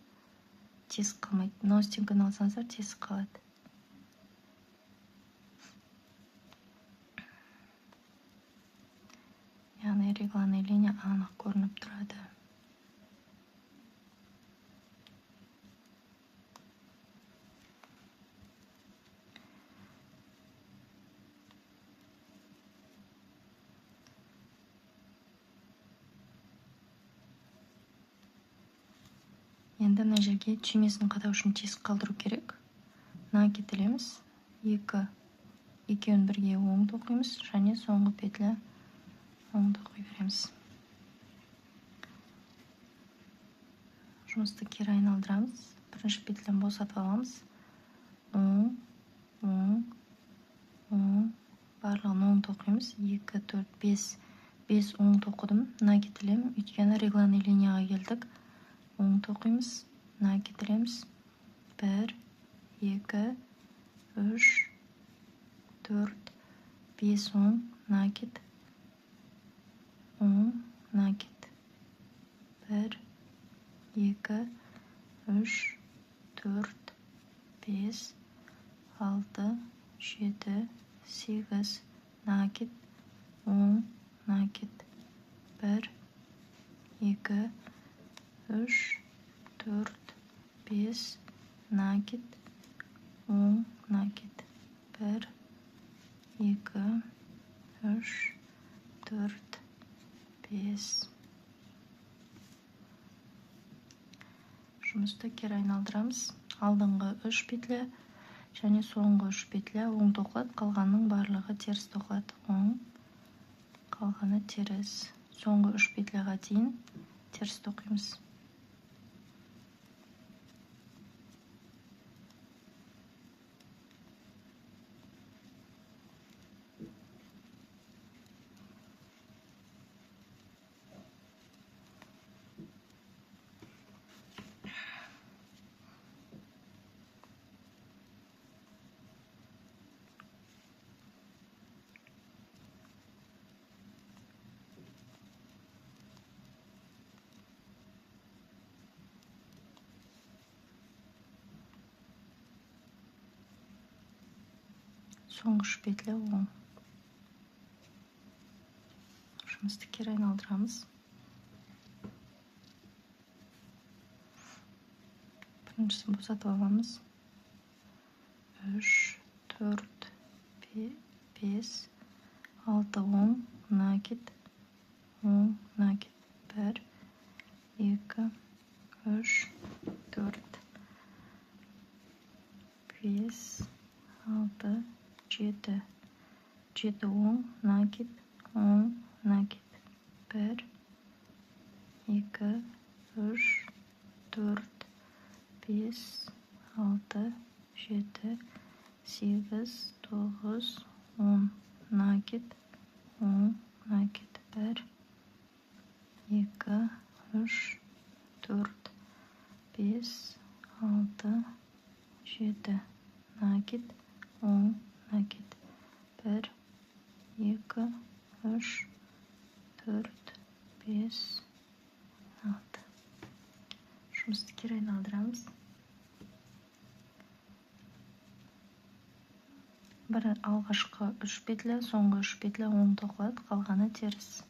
тесік қалмайды. Мынау стенкадан алсаңыздар, тесік қалады. Яғни регланный линия анық көрініп тұрады. Енді мына жерге түймесін қадау үшін тесік қалдыру керек. Накид ілеміз. 2, екеуін бірге оң тоқимыз, және соңғы петля оң тоқи береміз. Жұмысты кері айналдырамыз. Бірінші петляны босатып аламыз. Оң, оң, оң, барлығын оң тоқимыз. 2, 4, 5. 5 оң тоқыдым. Накид ілемін, өйткені регланный линияға келдік. Оң тоқимыз, накид ілеміз. 1, 2, 3, 4, 5 оң, накид. Оң, накид. 1, 2, 3, 4, 5, 6, 7, 8, накид. Оң, накид. 1, 2, 3, 4, 5, накид, оң, накид. 1, 2, 3, 4, 5. Жұмысты кері айналдырамыз. Алдыңғы 3 петля және соңғы 3 петля оң тоқылады, қалғанның барлығы теріс тоқылады. Оң, қалғаны теріс. Соңғы 3 петляға дейін теріс тоқимыз. Соңғы 3 петля оң. Жұмысты кері айналдырамыз. Біріншісін босатып аламыз. 3, 4, 5, 6 оң, накид. Оң, накид. 1, 2, 3, 4, 5, 6, 7. 7 оң, накид. Оң, накид. 1, 2, 3, 4, 5, 6, 7, 8, 9, 10. Накид. Оң, накид. 1, 2, 3, 4, 5, 6, 7. Накид. Оң, накид. 1, 2, 3, 4, 5, 6. Жұмысты кері айналдырамыз. алғашқы 3 петля, соңғы 3 петля оң тоқылады, қалғаны теріс.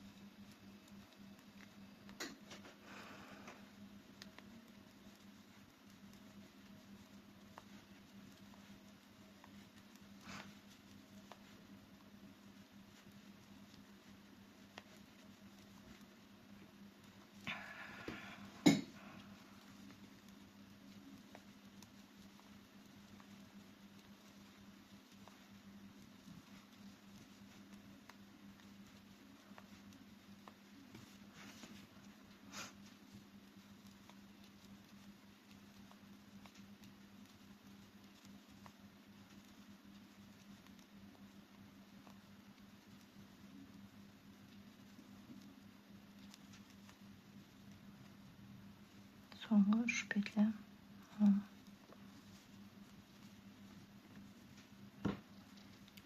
Соңғы 3 петля.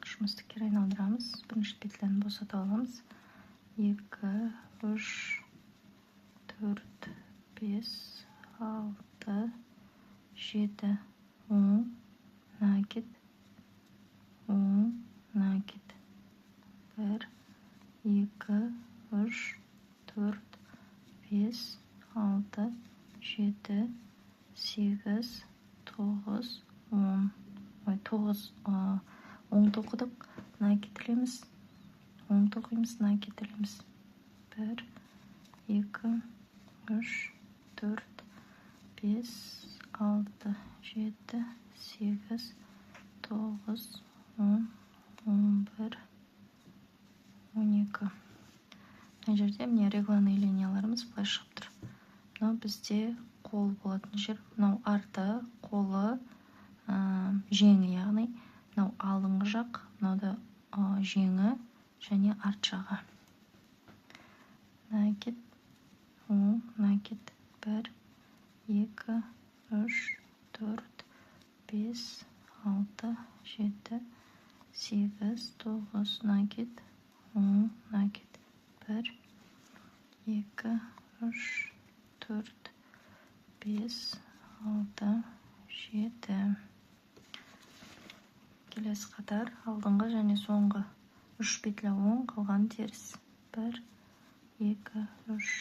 Жұмысты кері айналдырамыз. Бірінші петляны босата аламыз. 2, 3, 4, 5, 6, 7, 10, накид, 10, накид. 1, 2, 3, 4, 5, 6, 7, 8, 9, 10. Ой, 9 оң тоқыдық, накид тілеміз. Оң тоқимыз, накид тілеміз. 1, 2, 3, 4, 5, 6, 7, 8, 9, 10, 11, 12. Мына жерде міне регланный линияларымыз былай шығып тұр. Мынау бізде қол болатын жер. Мынау арты, қолы, жеңі, яғни мынау алдыңғы жақ, мынау да жеңі және арт жағы. Накид, оң, накид. 1, 2, 3, 4, 5, 6, 7, 8, 9, накид, оң, накид. 1, 2, 3, 4, 5, 6, 7. Келесі қатар алдыңғы және соңғы 3 петля оң, қалған теріс. 1, 2, 3.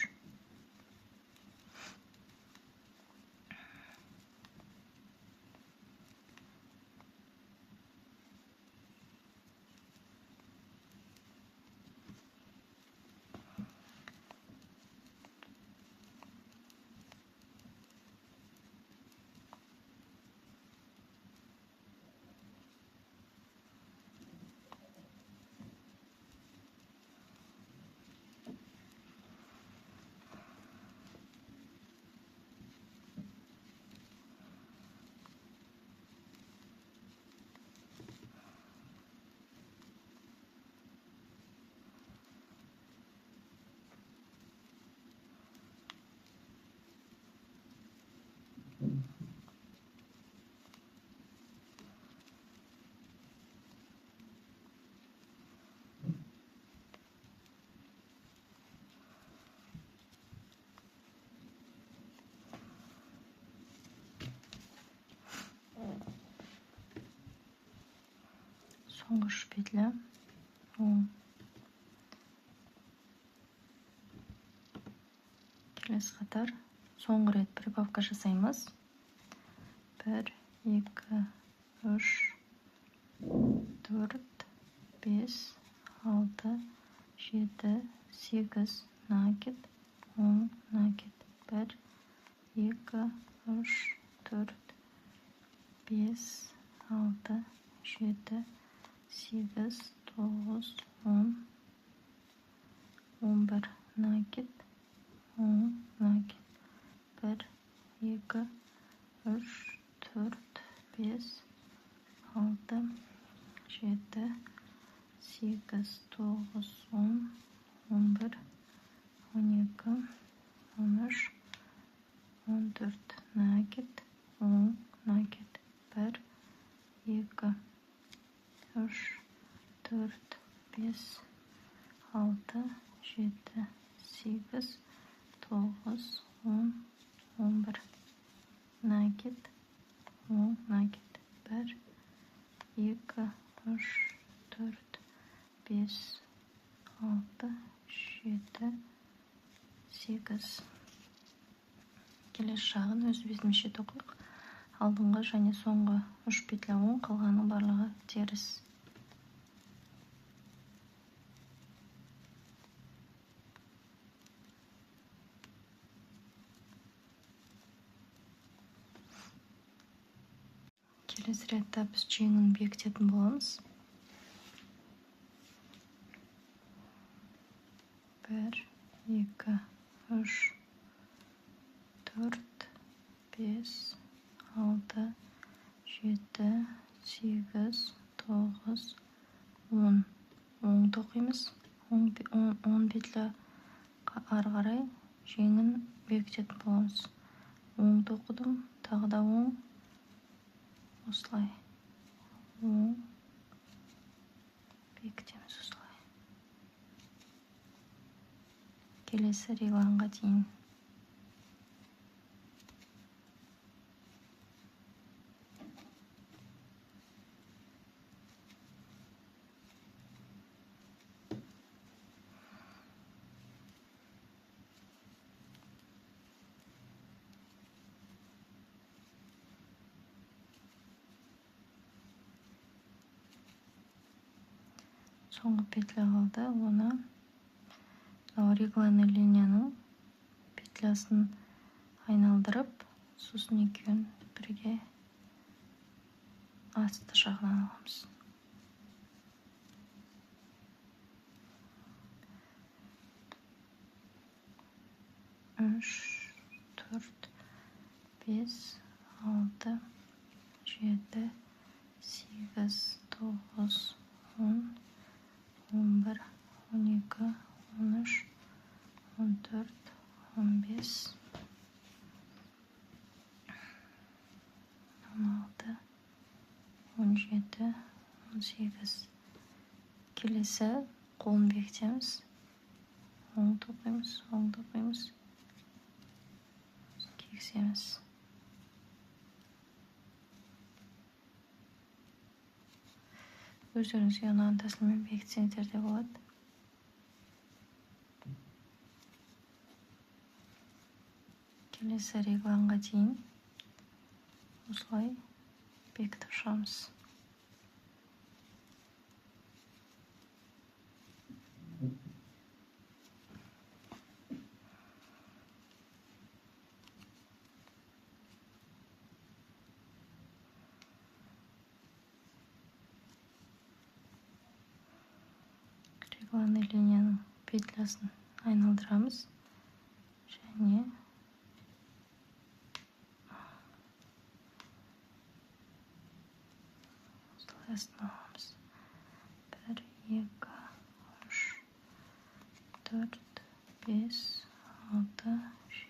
Соңғы 3 петля оң. Келесі қатар соңғы рет прибавка жасаймыз. 1, 2, 3, 4, 5, 6, 7, 8, накид, оң, накид. 1, 2, 3, 4, 5, 6, 7, 8, 9, 10, 11, накид, оң, накид. 1, 2, 3, 4, 5, 6, 7, 8, 9, 10, 11, 12, 13, 14, накид, оң, накид. 1, 2, 3, 4, 5, 6, 7, 8, 9, 10, 11. Накид, оң, накид. 1, 2, 3, 4, 5, 6, 7, 8. Келесі жағын өз бетімізше тоқиық. Алдыңғы және соңғы 3 петля оң, қалғаны барлығы теріс. Келесі рядта біз жеңін бекітетін боламыз. 1, 2, 3, 4, 5, 6, 7, 8, 9, 10. Оңды оқимыз. 10 петля ары қарай жеңін бекітетін боламыз. Оңды оқыдым, тағы да оң. Осылай. Оң. Бекітеміз осылай. Келесі регланға дейін. Соңғы петля қалды, оны регланы линияның петлясын айналдырып, сосын екеуін бірге асты жағынан аламыз. 3, 4, 5, 6, 7, 8, 9, 10, 11, 12, 13, 14, 15, 16, 17, 18. Келесі қолын бекітеміз. Оң тоқимыз, кесеміз. Өздеріңізге ұнаған тәсілмен бекітсеңіздер де болады. Келесі регланға дейін осылай бекітіп шығамыз. Регланы линияның петлясын айналдырамыз және осылай астаналамыз. 1, 2, 3, 4, 5, 6,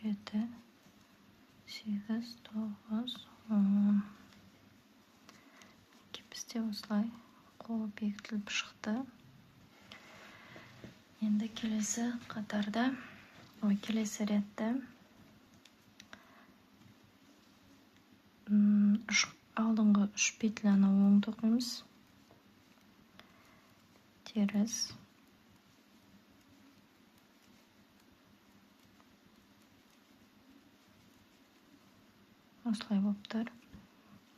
7, 8, 9, 10. Бізде осылай қолы бекітіліп шықты. Енді келесі қатарда, келесі рядта алдыңғы 3 петляны оң тоқимыз. Теріс. Осылай болып тұр.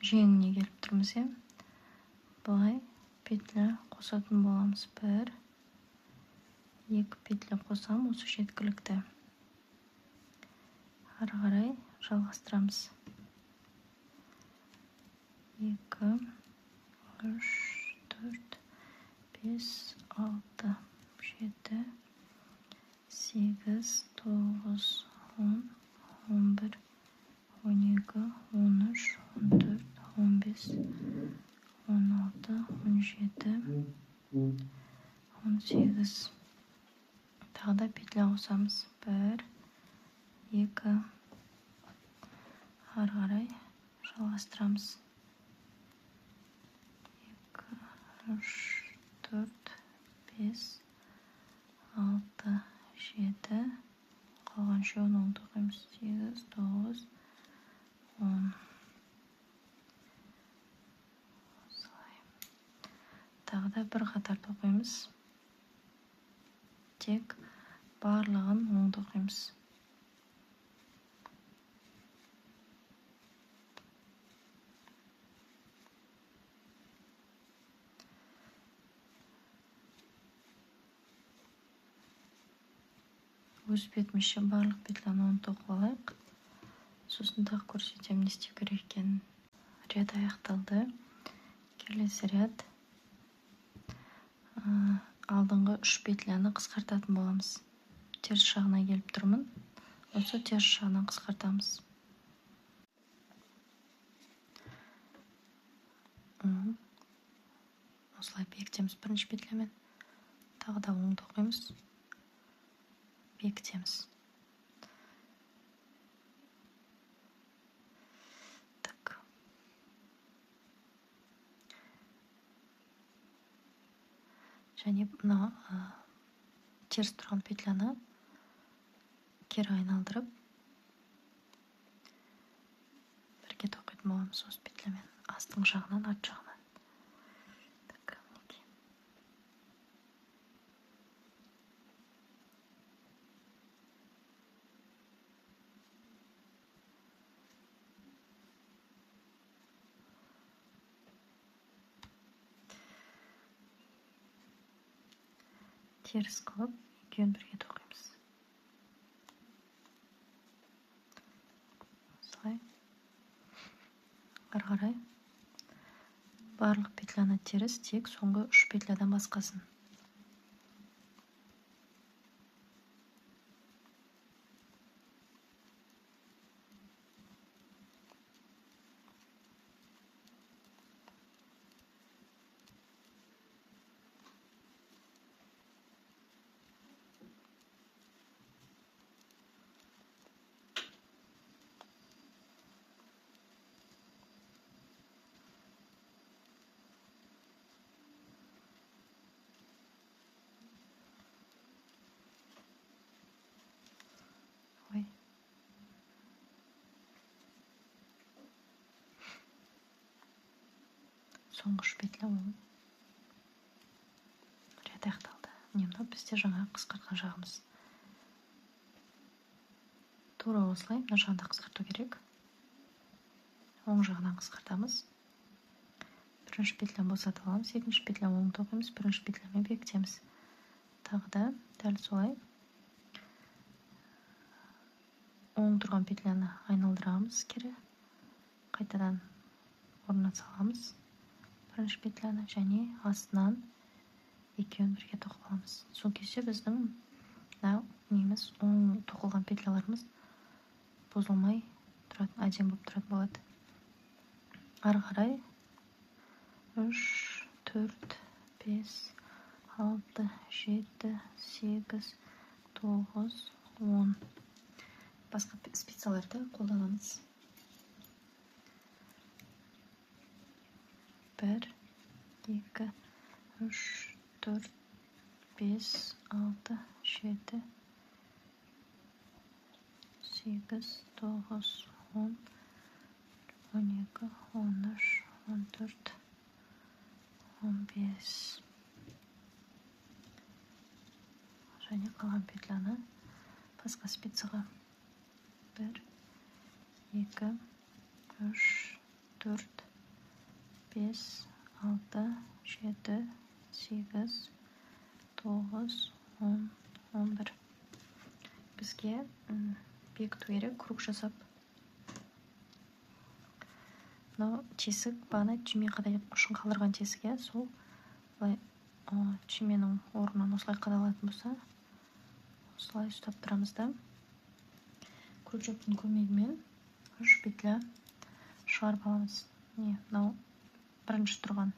Жеңіне келіп тұрмыз, былай петля қосатын боламыз. 1, 2 петля қосам, осы жеткілікті. Ары қарай жалғастырамыз. 2, 3, 4, 5, 6, 7, 8, 9, 10, 11, 12, 13, 14, 15, 16, 17, 18. Тағы да петля қосамыз. 1, 2, ары қарай жалғастырамыз. 2, 3, 4, 5, 6, 7, қалған үшеуін оң тоқимыз. 8, 9, 10. Тағы да бір қатар тоқимыз. Тек барлығын оң тоқимыз. Өз бетімізше барлық петляны оң тоқып алайық. Сосын тағы көрсетемін не істеу керек екенін. Ряд аяқталды. Келесі ряд алдыңғы 3 петляны қысқартатын боламыз. Теріс жағына келіп тұрмын. Осы теріс жағынан қысқартамыз. Осылай бекітеміз бірінші петлямен. Тағы да оң тоқимыз. Бекітеміз. Так. Және мына теріс тұрған петляны кері айналдырып бірге тоқитын боламыз осы петлямен. Астың жағынан, арт жағынан. Так, мінекей. Теріс қылып, екеуін бірге тоқимыз. Осылай. Ары қарай. Барлық петляны теріс, тек соңғы 3 петлядан басқасын. Соңғы 3 петля ряд аяқталды. Мына бізде жаңа қысқартқан жағымыз. Тура осылай, мына жағында қысқарту керек. Оң жағынан қысқартамыз. Бірінші петляны босатып аламыз, екінші петляны оң тоқимыз, бірінші петлямен бекітеміз. Тағы да дәл солай оң тұрған петляны айналдырамыз кері. Қайтадан орнына саламыз. Бірінші петляны және астынан екеуін бірге тоқып аламыз. Сол кезде біздің оң тоқылған петляларымыз бұзылмай тұратын, әдемі болып тұратын болады. Ары қарай 3, 4, 5, 6, 7, 8, 9, 10. Басқа спицаларды қолданамыз. 1, 2, 3, 4, 5, 6, 7, 8, 9, 10, 12, 13, 14, 15. Және қалған петляны басқа спицаға 1, 2, 3, 4, 5, 6, 7, 8, 9, 10, 11. Бізге бекіту керек, круг жасап. Мынау тесік, бағана түйме қадалып ұшын қалдырған тесік, сол түйменің орнынан осылай қадалатын болса, осылай ұстап тұрамыз да. Крючоктың көмегімен 3 петля шығарып аламыз. Мынау бірінші тұрған.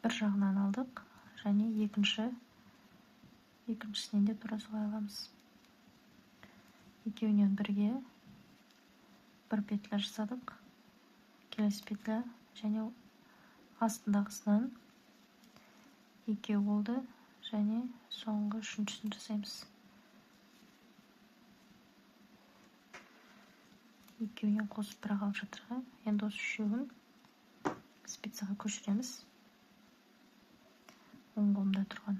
Бір жағынан алдық, және екіншісінен де тура солай аламыз. Екеуінен бірге бір петля жасадық. Келесі петля және астындағысынан екеу болды, және соңғы үшіншісін жасаймыз. екеуін қосып бір қалып жатыр. Енді осы үшеуін спицаға көшіреміз. Оң қолымда тұрған.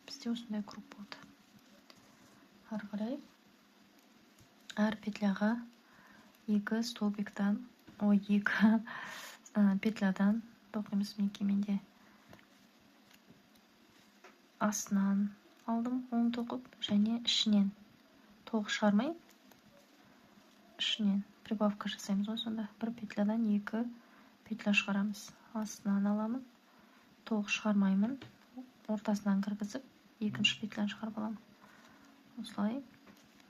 Бізде осындай круг болды. Ары қарай әр петляға 2 столбиктан, 2 петлядан тоқимыз. Менде астынан алдым оң тоқып, және ішінен тоқ шығармай, ішінен прибавка жасаймыз. Сонда бір петлядан 2 петля шығарамыз. Астынан аламын, тоқ шығармаймын, ортасынан кіргізіп, екінші петляны шығарып аламын. Осылай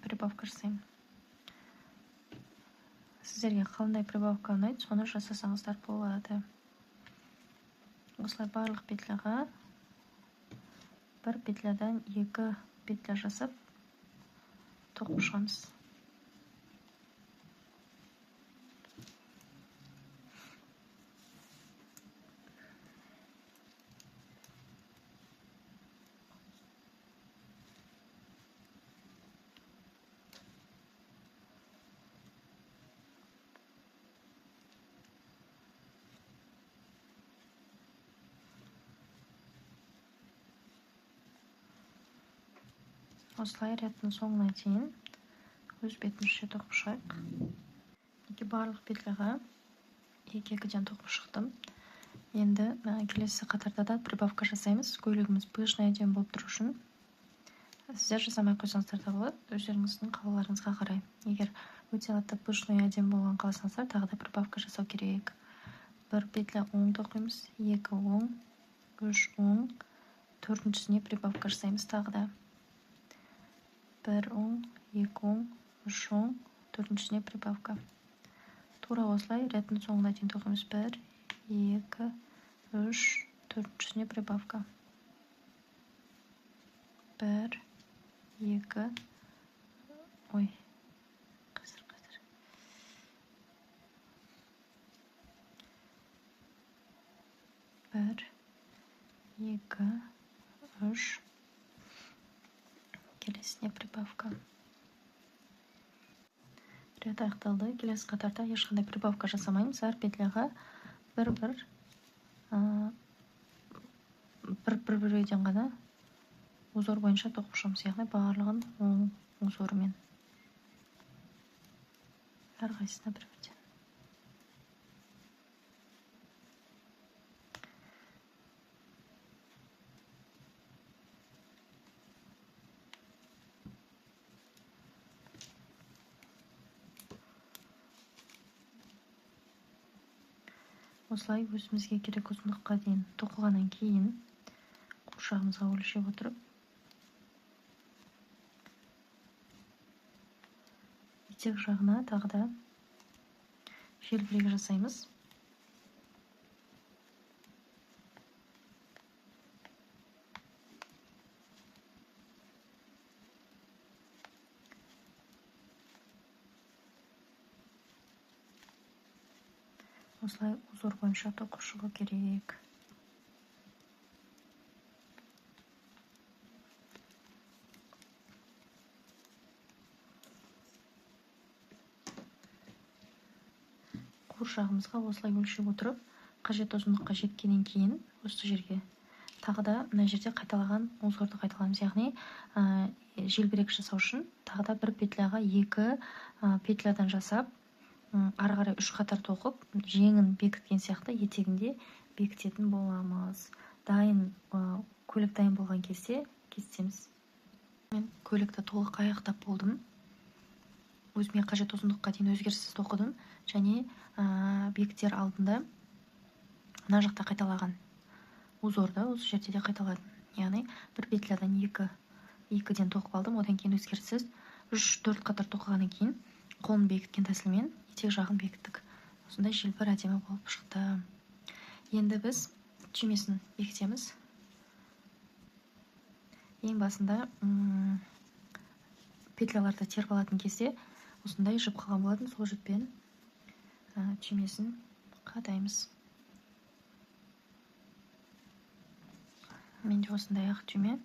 прибавка жасаймын. Сіздерге қандай прибавка ұнайды, соны жасасаңыздар болады. Осылай барлық петляға бір петлядан 2 петля жасап тоқып шығамыз. Осылай рядтың соңына дейін өз бетімізше тоқып шығайық. Барлық петляға 2-2-ден тоқып шықтым. Енді келесі қатарда да прибавка жасаймыз. Көйлегіміз пышный әдемі болып тұру үшін. Сіздер жасамай қойсаңыздар да болады, өздеріңіздің қалауларыңызға қарай. Егер өте қатты пышный әдемі болған қаласаңыздар, тағы да прибавка жасау керек. Бір петля оң тоқимыз, 2 оң, 3 оң, төртіншісіне прибавка жасаймыз тағы да. 1 оң, 2 оң, 3 оң, төртіншісіне прибавка. Тура осылай рядтың соңына дейін тоқимыз. 1, 2, 3, төртіншісіне прибавка. 1, 2, ой, қазір. 1, 2, 3, келесіне прибавка. Ряд аяқталды. Келесі қатарда ешқандай прибавка жасамаймыз. Әр петляға бір-бірден ғана узор бойынша тоқып шығамыз, яғни барлығын оң узорымен. Әрқайсысына бір-бірден. Осылай өзімізге керек ұзындыққа дейін тоқылғаннан кейін қуыршағымызға өлшеп отырып, етек жағына тағы да желбірек жасаймыз. Осылай узор бойынша тоқып шығу керек. Қуыршағымызға осылай өлшеп отырып, қажет ұзындыққа жеткеннен кейін осы жерге тағы да мына жерде қайталаған узорды қайталамыз, яғни желбірек жасау үшін тағы да бір петляға 2 петлядан жасап, ары қарай 3 қатар тоқып, жеңін бекіткен сияқты етегінде бекітетін боламыз. Көйлек дайын болған кезде кесеміз. Мен көйлекті толық аяқтап болдым. Өзіме қажет ұзындыққа дейін өзгеріссіз тоқыдым, және бекітер алдында мына жақта қайталаған узорды осы жерде де қайталадым. Яғни бір петлядан 2-ден тоқып алдым, одан кейін өзгеріссіз 3-4 қатар тоқығаннан кейін қолын бекіткен тәсілмен етек жағын бекіттік. Осындай желбір әдемі болып шықты. Енді біз түймесін бекітеміз. Ең басында петляларды теріп алатын кезде осындай жіп қалған болатын, сол жіппен түймесін қадаймыз. Менде осындай ақ түйме.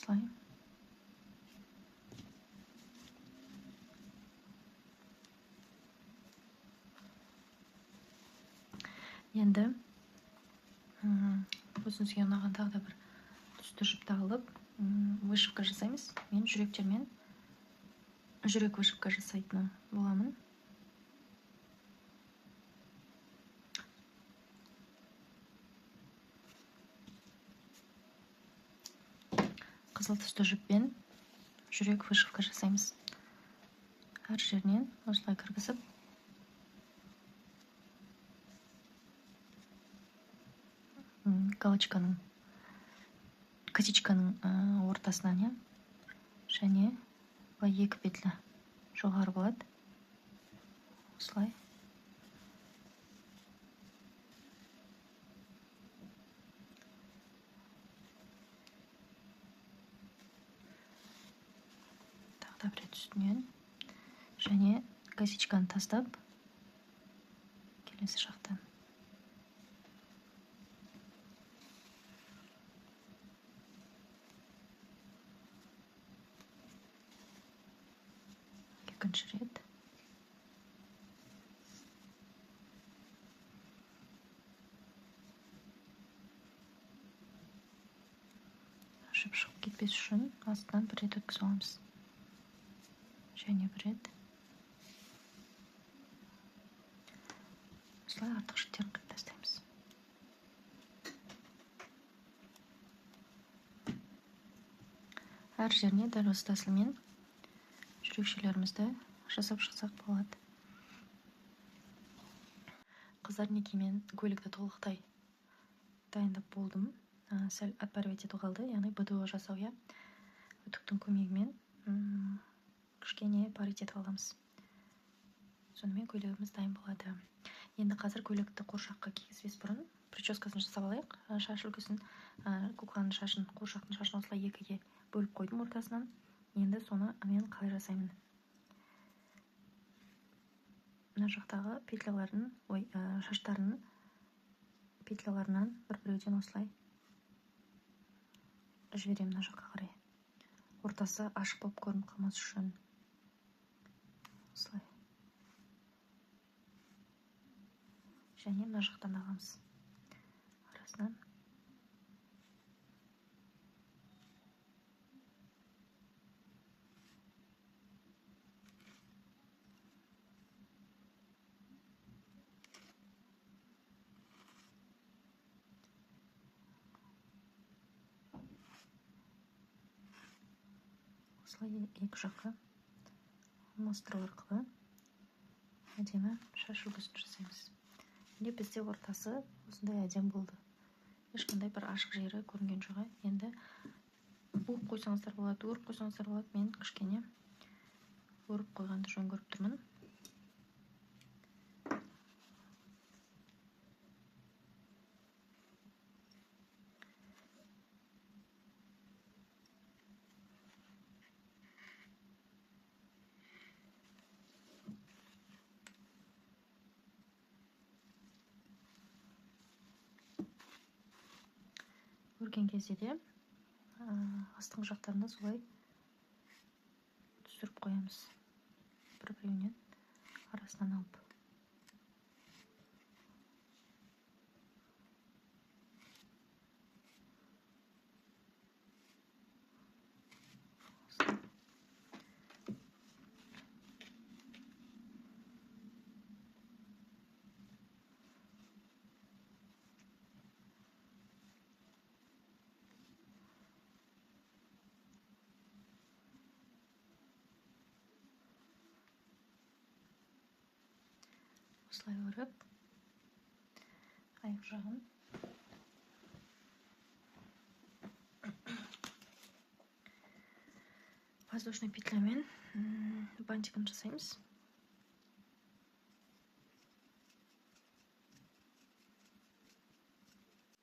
осылай. Енді өзіңізге ұнаған тағы да бір түсті жіпті алып вышивка жасаймыз. Мен жүректермен жүрек вышивка жасайтын боламын. Қызыл түсті жіппен жүрек вышивка жасаймыз. Әр жерінен осылай кіргізіп, галочканың, косичканың ортасынан, және екі петля жоғары болады. Осылай. Тағы да бір рет үстінен, және косичканы тастап, келесі жақтан. Екінші рет. Ашып шығып кетпес үшін астынан бір рет өткізіп аламыз. Және бір рет. Осылай артық жіптерін қиып тастаймыз. Әр жеріне дәл осы тәсілмен жүрекшелерімізді жасап шықсақ болады. Қыздардың екеуімен көйлекті толықтай дайындап болдым. Сәл отпаривать ету қалды, яғни БДО жасау, үтіктің көмегімен кішкене паритет аламыз. Сонымен көйлегіміз дайын болады. Енді қазір көйлекті қоршаққа кигізбес бұрын прическасын жасап алайық. Шаш үлгісін, кукланың шашын, қоршақтың шашын осылай екіге бөліп қойдым ортасынан. Енді соны мен қалай жасаймын? Мына жақтағы петляларын, шаштарының петляларынан бір-біреуден осылай жіберемін мына жаққа қарай. Ортасы ашық болып көрініп қалмас үшін. Осылай. Және мына жақтан ағамыз. Арасынан. Осылай екі жаққа алмастыру арқылы әдемі шаш үлгісін жасаймыз. Міне бізде ортасы осындай әдем болды. Ешқандай бір ашық жері көрінген жоқ. Енді буып қойсаңыздар болады, өріп қойсаңыздар болады. Мен кішкене өріп қойғанды жөн көріп тұрмын. Өрген кезде де астыңғы жақтарында солай түсіріп қоямыз. Бір-біреуінен арасынан алып. Осылай өріп, аяқ жағын воздушный петлямен бантикін жасаймыз.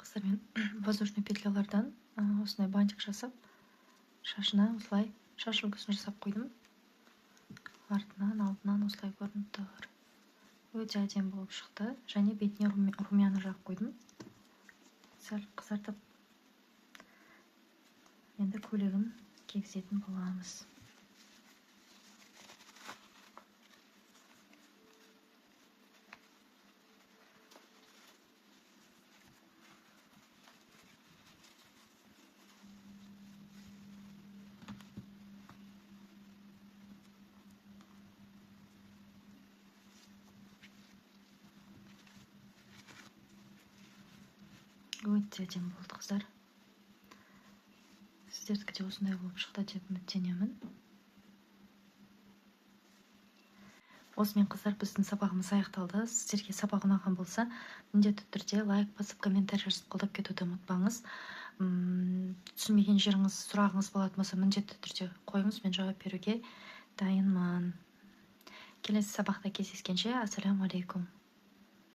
Қыздармен воздушный петлялардан осындай бантик жасап, шашына осылай шаш үлгісін жасап қойдым. Артынан, алдынан осылай көрініп тұр. Өте әдемі болып шықты. Және бетіне румяна жағып қойдым. Сәл қызартып Енді көйлегін кигізетін боламыз. Өте әдемі болды, қыздар. Сіздердікі де осындай болып шықты деп үміттенемін. Осымен, қыздар, біздің сабағымыз аяқталды. Сіздерге сабақ ұнаған болса, міндетті түрде лайк басып, комментарий жазып қолдап кетуді ұмытпаңыз. Түсінбеген жеріңіз, сұрағыңыз болатын болса, міндетті түрде қойыңыз, мен жауап беруге дайынмын. Келесі сабақта кездескенше, ассаламу алейкум.